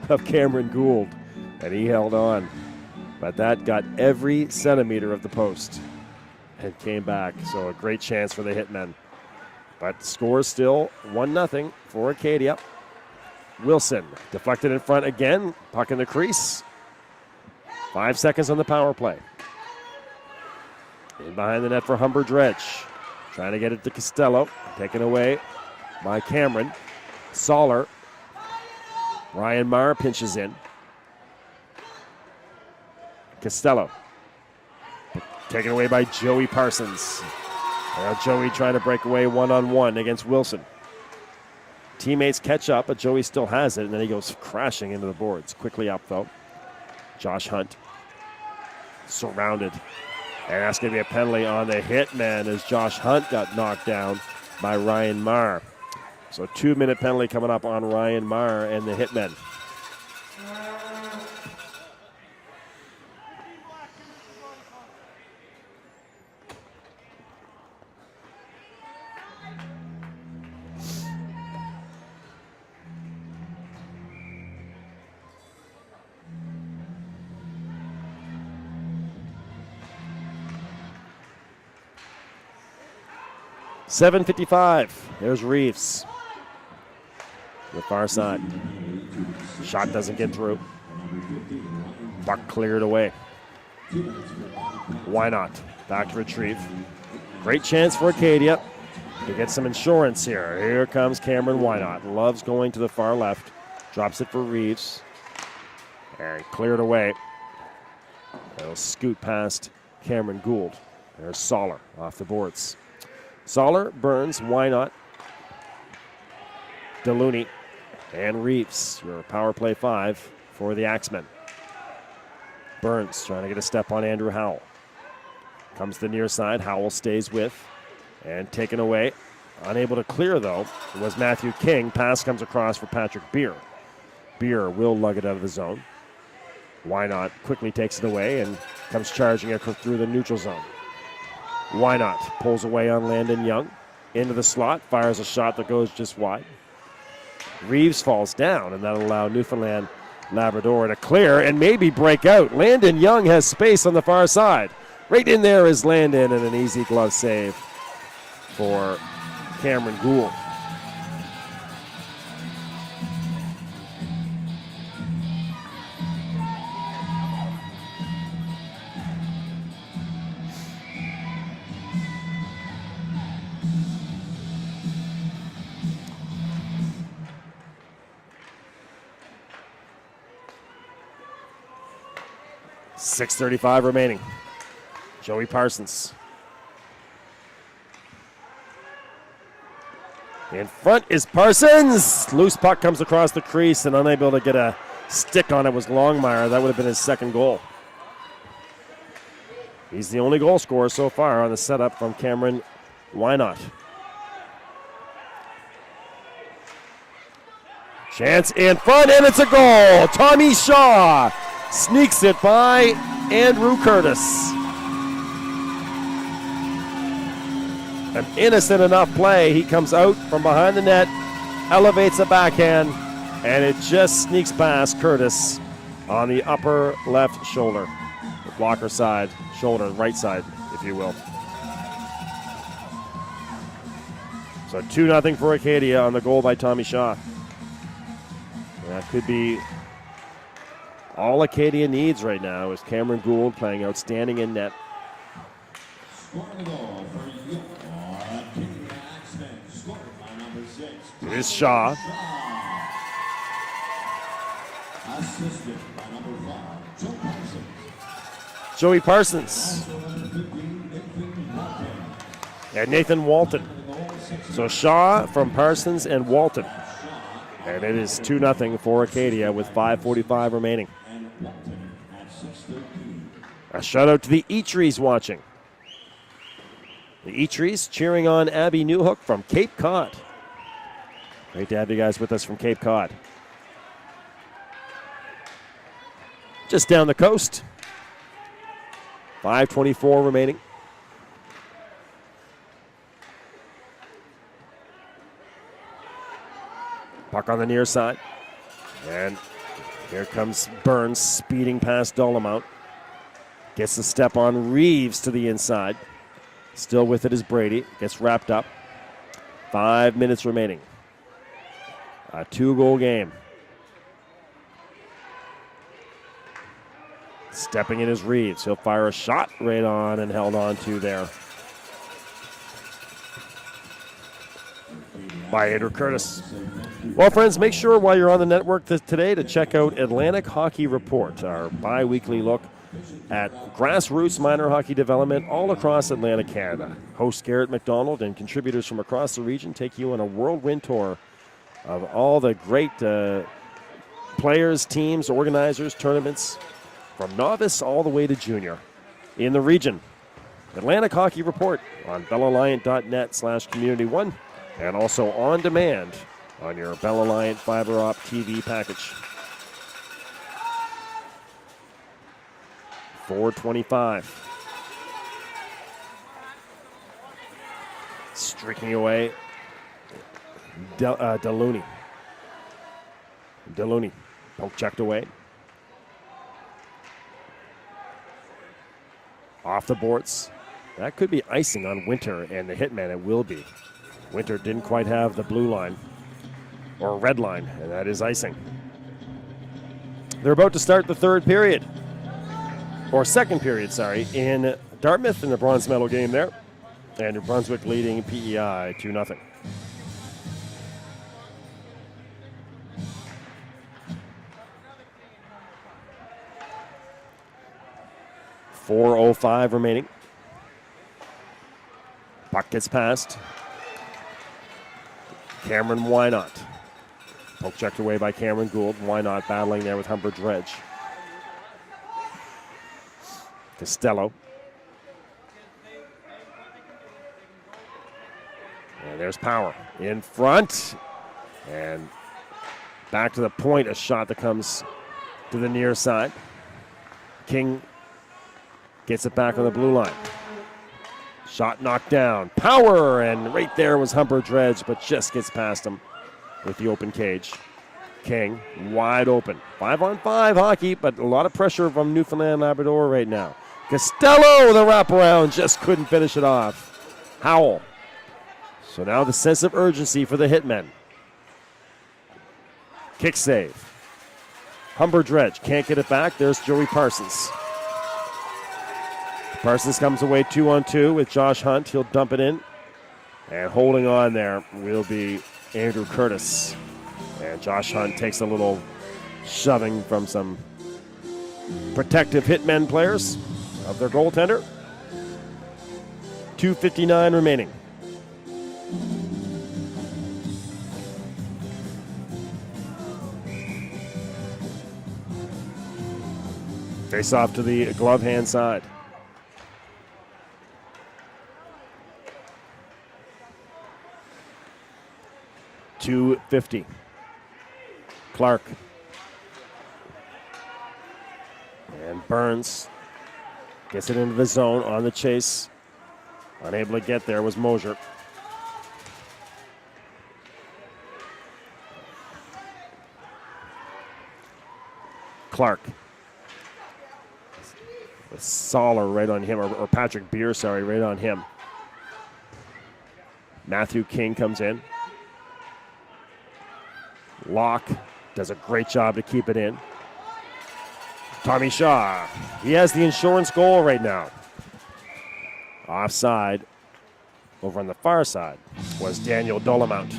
Speaker 1: of Cameron Gould, and he held on. But that got every centimeter of the post and came back. So a great chance for the Hitmen. But score still 1-0 for Acadia. Wilson deflected in front again. Puck in the crease. 5 seconds on the power play. In behind the net for Humber Dredge. Trying to get it to Costello. Taken away by Cameron. Soller. Ryan Maher pinches in. Costello. Taken away by Joey Parsons. Now Joey trying to break away one-on-one against Wilson. Teammates catch up, but Joey still has it, and then he goes crashing into the boards. Quickly up, though. Josh Hunt. Surrounded. And that's going to be a penalty on the Hitman as Josh Hunt got knocked down by Ryan Maher. So 2-minute penalty coming up on Ryan Maher and the Hitmen. .7:55. There's Reeves. The far side. Shot doesn't get through. Puck cleared away. Why not? Back to retrieve. Great chance for Acadia to get some insurance here. Here comes Cameron Wynot. Loves going to the far left. Drops it for Reeves. And cleared away. They'll scoot past Cameron Gould. There's Soller off the boards. Soller, Burns, Wynot, DeLuny, and Reeves. Your power play 5 for the Axemen. Burns trying to get a step on Andrew Howell. Comes to the near side. Howell stays with and taken away. Unable to clear, though, was Matthew King. Pass comes across for Patrick Beer. Beer will lug it out of the zone. Wynot quickly takes it away and comes charging it through the neutral zone. Wynot pulls away on Landon Young. Into the slot, fires a shot that goes just wide. Reeves falls down, and that'll allow Newfoundland Labrador to clear and maybe break out. Landon Young has space on the far side. Right in there is Landon, and an easy glove save for Cameron Gould. .6:35 remaining. Joey Parsons. In front is Parsons. Loose puck comes across the crease and unable to get a stick on it was Longmire. That would have been his second goal. He's the only goal scorer so far on the setup from Cameron Wynot. Chance in front, and it's a goal. Tommy Shaw sneaks it by Andrew Curtis. An innocent enough play. He comes out from behind the net, elevates a backhand, And it just sneaks past Curtis on the upper left shoulder. The blocker side, shoulder, right side, if you will. So 2-0 for Acadia on the goal by Tommy Shaw. That could be all Acadia needs right now is Cameron Gould playing outstanding in net. It is Shaw.
Speaker 2: Assisted by number 5, Joe Parsons.
Speaker 1: Joey Parsons. And Nathan Walton. So Shaw from Parsons and Walton. And it is 2-0 for Acadia with 5:45 remaining. A shout out to the Eatries watching. The Eatries cheering on Abby Newhook from Cape Cod. Great to have you guys with us from Cape Cod. Just down the coast. 5:24 remaining. Puck on the near side. And here comes Burns speeding past Dolomount. Gets the step on Reeves to the inside. Still with it is Brady. Gets wrapped up. 5 minutes remaining. A 2-goal game. Stepping in is Reeves. He'll fire a shot right on and held on to there by Andrew Curtis. Well, friends, make sure while you're on the network today to check out Atlantic Hockey Report, our bi-weekly look at grassroots minor hockey development all across Atlantic Canada. Host Garrett McDonald and contributors from across the region take you on a whirlwind tour of all the great players, teams, organizers, tournaments, from novice all the way to junior in the region. Atlantic Hockey Report on bellalliant.net/community1 and also on demand on your Bell Alliant Fiber Op TV package. 4:25. Streaking away. Delooney. Poke checked away. Off the boards. That could be icing on Winter and the Hitmen. It will be. Winter didn't quite have the blue line or red line, and that is icing. They're about to start the third period. Or second period, sorry, in Dartmouth in the bronze medal game there. And New Brunswick leading PEI 2-0. .405 remaining. Puck gets passed. Cameron Wynot. Poke checked away by Cameron Gould. Wynot battling there with Humber Dredge. Costello. And there's Power in front. And back to the point, a shot that comes to the near side. King gets it back on the blue line. Shot knocked down. Power, and right there was Humber Dredge, but just gets past him with the open cage. King wide open. 5-on-5 hockey, but a lot of pressure from Newfoundland and Labrador right now. Costello, the wraparound, just couldn't finish it off. Howell. So now the sense of urgency for the Hitmen. Kick save. Humber Dredge can't get it back. There's Joey Parsons. Parsons comes away 2-on-2 with Josh Hunt. He'll dump it in. And holding on there will be Andrew Curtis. And Josh Hunt takes a little shoving from some protective Hitmen players of their goaltender. 2:59 remaining. Face off to the glove hand side. .250. Clark. And Burns gets it into the zone on the chase. Unable to get there was Mosier. Clark. Soller right on him, or Patrick Beer, sorry, right on him. Matthew King comes in. Locke does a great job to keep it in. Tommy Shaw, he has the insurance goal right now. Offside, over on the far side, was Daniel Dolomount.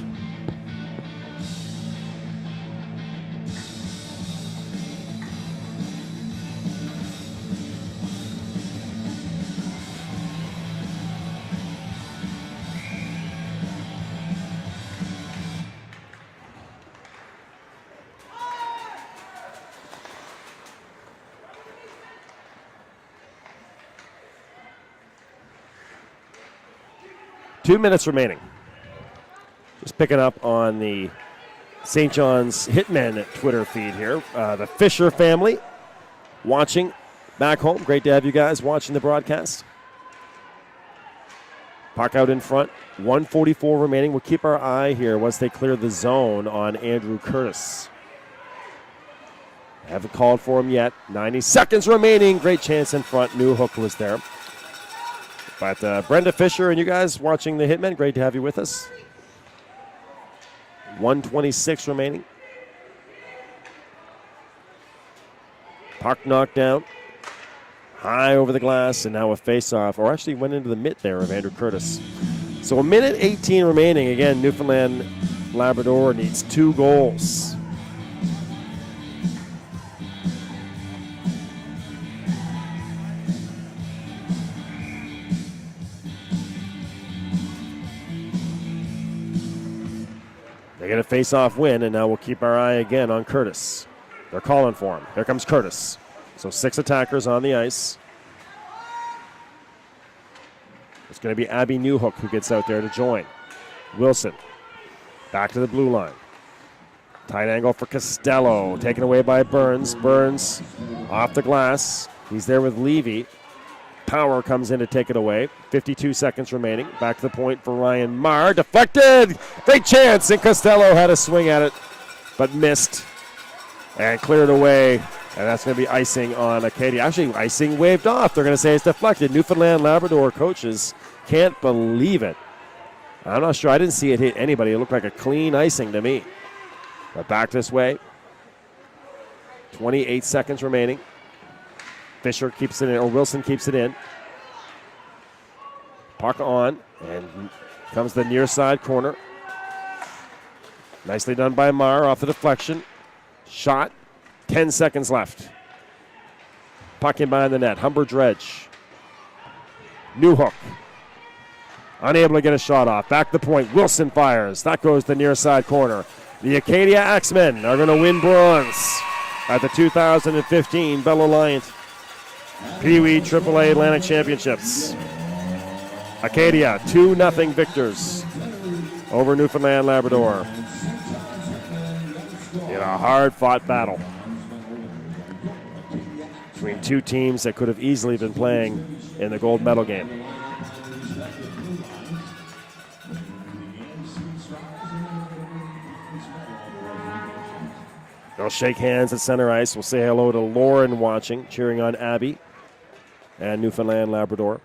Speaker 1: Two minutes remaining. Just picking up on the St. John's Hitmen Twitter feed here. The Fisher family watching back home. Great to have you guys watching the broadcast. Puck out in front. 1:44 remaining. We'll keep our eye here once they clear the zone on Andrew Curtis. Haven't called for him yet. 90 seconds remaining. Great chance in front. Newhook was there. But Brenda Fisher and you guys watching the Hitmen, great to have you with us. 1:26 remaining. Puck knocked down. High over the glass, and now a face-off, or actually went into the mitt there of Andrew Curtis. So a minute 18 remaining. Again, Newfoundland Labrador needs 2 goals. They get a face-off win, and now we'll keep our eye again on Curtis. They're calling for him. Here comes Curtis. So 6 attackers on the ice. It's going to be Abby Newhook who gets out there to join. Wilson back to the blue line. Tight angle for Costello, taken away by Burns. Burns off the glass. He's there with Levy. Power comes in to take it away. 52 seconds remaining. Back to the point for Ryan Marr. Deflected. Great chance, and Costello had a swing at it, but missed and cleared away. And that's going to be icing on Acadia. Actually, icing waved off. They're going to say it's deflected. Newfoundland Labrador coaches can't believe it. I'm not sure. I didn't see it hit anybody. It looked like a clean icing to me. But back this way. 28 seconds remaining. Fisher keeps it in, or Wilson keeps it in. Puck on, and comes the near side corner. Nicely done by Marr off the deflection. Shot, 10 seconds left. Puck in behind the net, Humber Dredge. Newhook, unable to get a shot off. Back to the point, Wilson fires. That goes the near side corner. The Acadia Axemen are going to win bronze at the 2015 Bell Alliance Peewee AAA Atlantic Championships. Acadia, 2-0 victors over Newfoundland Labrador in a hard-fought battle between two teams that could have easily been playing in the gold medal game. They'll shake hands at center ice. We'll say hello to Lauren watching, cheering on Abby and Newfoundland Labrador.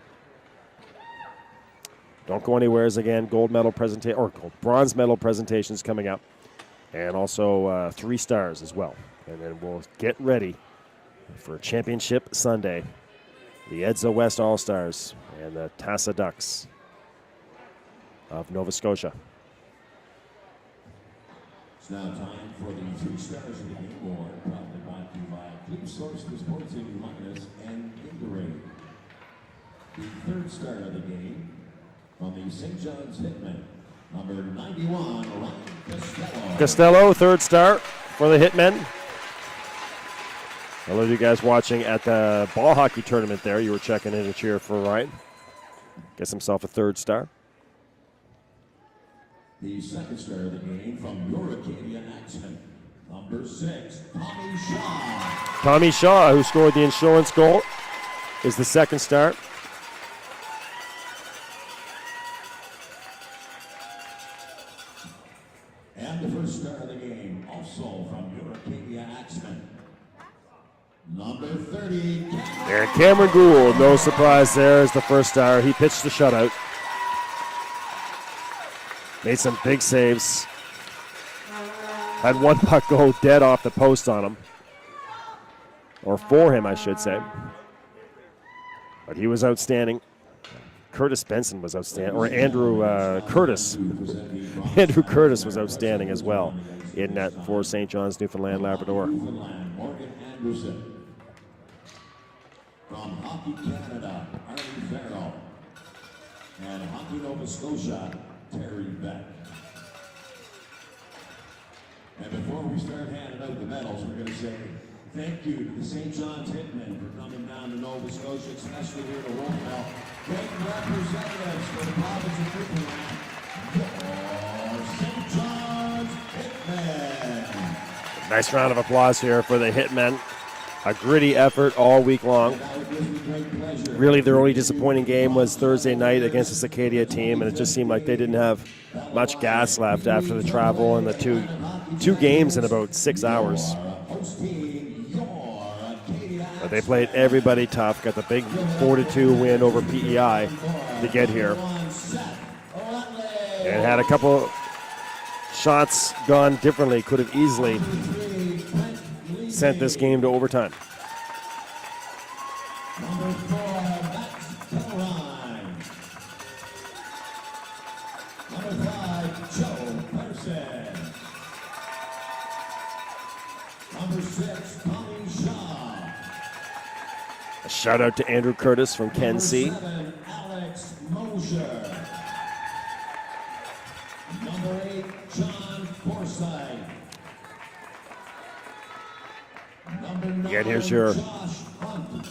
Speaker 1: Don't go anywhere as again, gold medal presentation or bronze medal presentations coming up, and also 3 stars as well. And then we'll get ready for Championship Sunday, the Edsa West All-Stars and the Tassa Ducks of Nova Scotia.
Speaker 2: It's now time for the 3 stars of the game board, proudly brought to you by Clean Source for Sports in Minus and Gatorade. The 3rd star of the game from the St. John's Hitmen, number 91, Ryan Costello.
Speaker 1: Costello, 3rd star for the Hitmen. Hello to you guys watching at the ball hockey tournament there. You were checking in to cheer for Ryan. Gets himself a 3rd star.
Speaker 2: The 2nd star of the game from your Acadia Axemen, number 6, Tommy Shaw.
Speaker 1: Tommy Shaw, who scored the insurance goal, is the 2nd star.
Speaker 2: And the 1st star of the game, also from your Acadia Axemen, Number 30.
Speaker 1: And Cameron Gould, no surprise there, is the first star. He pitched the shutout. Made some big saves. Had one puck go dead off the post on him. Or for him, I should say. But he was outstanding. Curtis Benson was outstanding. Or Andrew Curtis. Andrew Curtis was outstanding as well in net for St. John's, Newfoundland, Labrador.
Speaker 2: Morgan Anderson. From Hockey Canada, Arnie Farrell. And Hockey Nova Scotia, Terry Beck. And before we start handing out the medals, we're going to say thank you to the St. John's Hitmen for coming down to Nova Scotia, especially here to Wolfville. Great representatives for the province of Newfoundland. Your St. John's Hitmen.
Speaker 1: Nice round of applause here for the Hitmen. A gritty effort all week long. Really, their only disappointing game was Thursday night against this Acadia team, and it just seemed like they didn't have much gas left after the travel and the two games in about 6 hours. But they played everybody tough, got the big 4-2 win over PEI to get here. And had a couple shots gone differently, could have easily sent this game to overtime.
Speaker 2: Number 4, Max Caroline. Number 5, Joe Person. Number 6, Tommy Shaw.
Speaker 1: A shout out to Andrew Curtis from Ken C.
Speaker 2: Number 7, Alex Mosher. Number 8, John Forsythe. Number 9,
Speaker 1: Again, here's your
Speaker 2: Josh Hunt.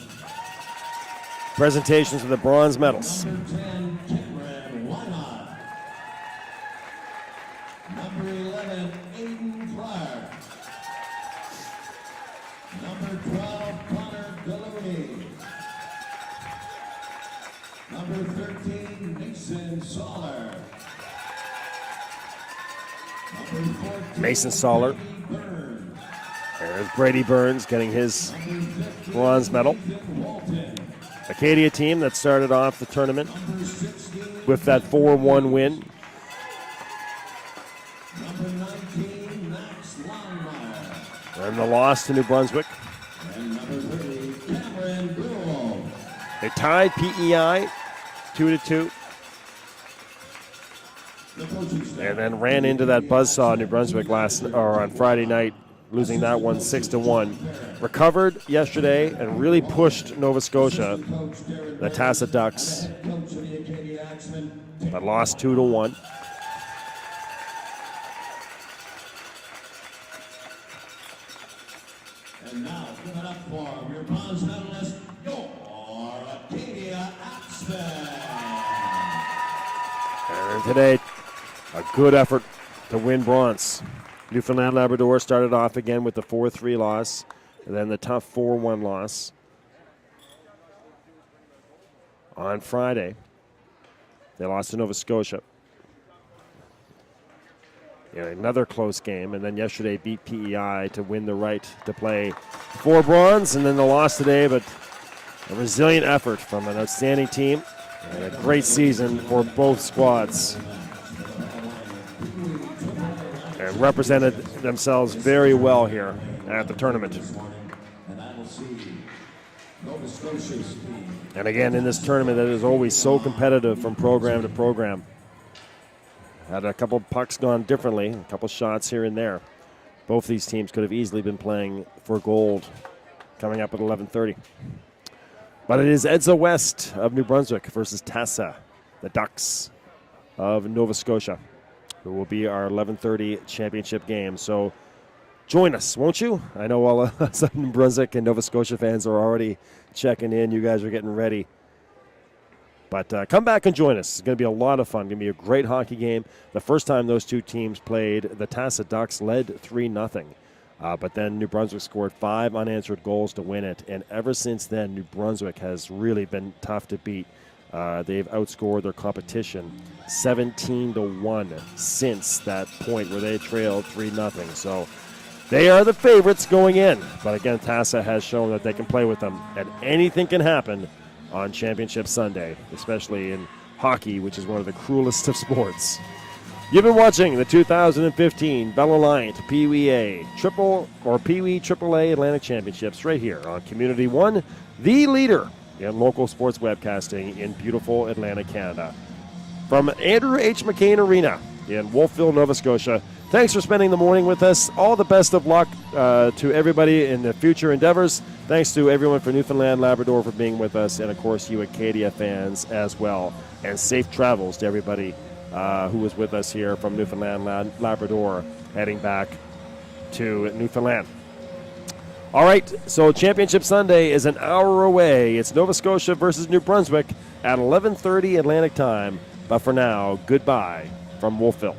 Speaker 1: presentations of the bronze medals.
Speaker 2: Number 10, Cameron Wynot. Number 11, Aiden Clark. Number 12, Connor Gallooney. Number 13, Mason Soller. Number 14,
Speaker 1: Mason Soller.
Speaker 2: Brady Burns.
Speaker 1: There's Brady Burns getting his
Speaker 2: Number 15,
Speaker 1: bronze medal.
Speaker 2: Ethan Walton.
Speaker 1: Acadia team that started off the tournament
Speaker 2: Number 16,
Speaker 1: with that 4-1 win.
Speaker 2: Number 19, Max Longmire.
Speaker 1: And the loss to New Brunswick.
Speaker 2: And number 30, Cameron Gould.
Speaker 1: They tied PEI 2-2
Speaker 2: The coaching staff.
Speaker 1: and then ran into that buzzsaw New Brunswick on Friday night, losing that one 6-1. Recovered yesterday and really pushed Nova Scotia, the Tassa Ducks,
Speaker 2: Coach of the Acadia Axemen.
Speaker 1: but lost 2-1.
Speaker 2: And now, give it up for your bronze medalist, your Acadia Axemen.
Speaker 1: And today, a good effort to win bronze. Newfoundland Labrador started off again with the 4-3 loss, and then the tough 4-1 loss. On Friday, they lost to Nova Scotia. Another close game, and then yesterday beat PEI to win the right to play for bronze, and then the loss today, but a resilient effort from an outstanding team and a great season for both squads. And represented themselves very well here at the tournament.
Speaker 2: And I will see Nova Scotia's team.
Speaker 1: And again, in this tournament that is always so competitive from program to program. Had a couple pucks gone differently, a couple shots here and there. Both these teams could have easily been playing for gold coming up at 11:30. But it is Edsa West of New Brunswick versus Tassa, the Ducks of Nova Scotia, who will be our 11:30 championship game. So join us, won't you? I know all of us New Brunswick and Nova Scotia fans are already checking in. You guys are getting ready. But come back and join us. It's going to be a lot of fun. It's going to be a great hockey game. The first time those two teams played, the Tassa Ducks led 3-0. But then New Brunswick scored 5 unanswered goals to win it. And ever since then, New Brunswick has really been tough to beat. They've outscored their competition 17-1 since that point where they trailed 3-0. So They are the favorites going in. But again, TASA has shown that they can play with them, and anything can happen on Championship Sunday, especially in hockey, which is one of the cruelest of sports. You've been watching the 2015 Bell Alliant Peewee A Peewee AAA Atlantic Championships right here on Community One, the leader in local sports webcasting in beautiful Atlantic Canada. From Andrew H. McCain Arena in Wolfville, Nova Scotia, thanks for spending the morning with us. All the best of luck to everybody in the future endeavors. Thanks to everyone for Newfoundland and Labrador for being with us, and of course you Acadia fans as well. And safe travels to everybody who was with us here from Newfoundland and Labrador heading back to Newfoundland. All right, so Championship Sunday is an hour away. It's Nova Scotia versus New Brunswick at 11:30 Atlantic time. But for now, goodbye from Wolfville.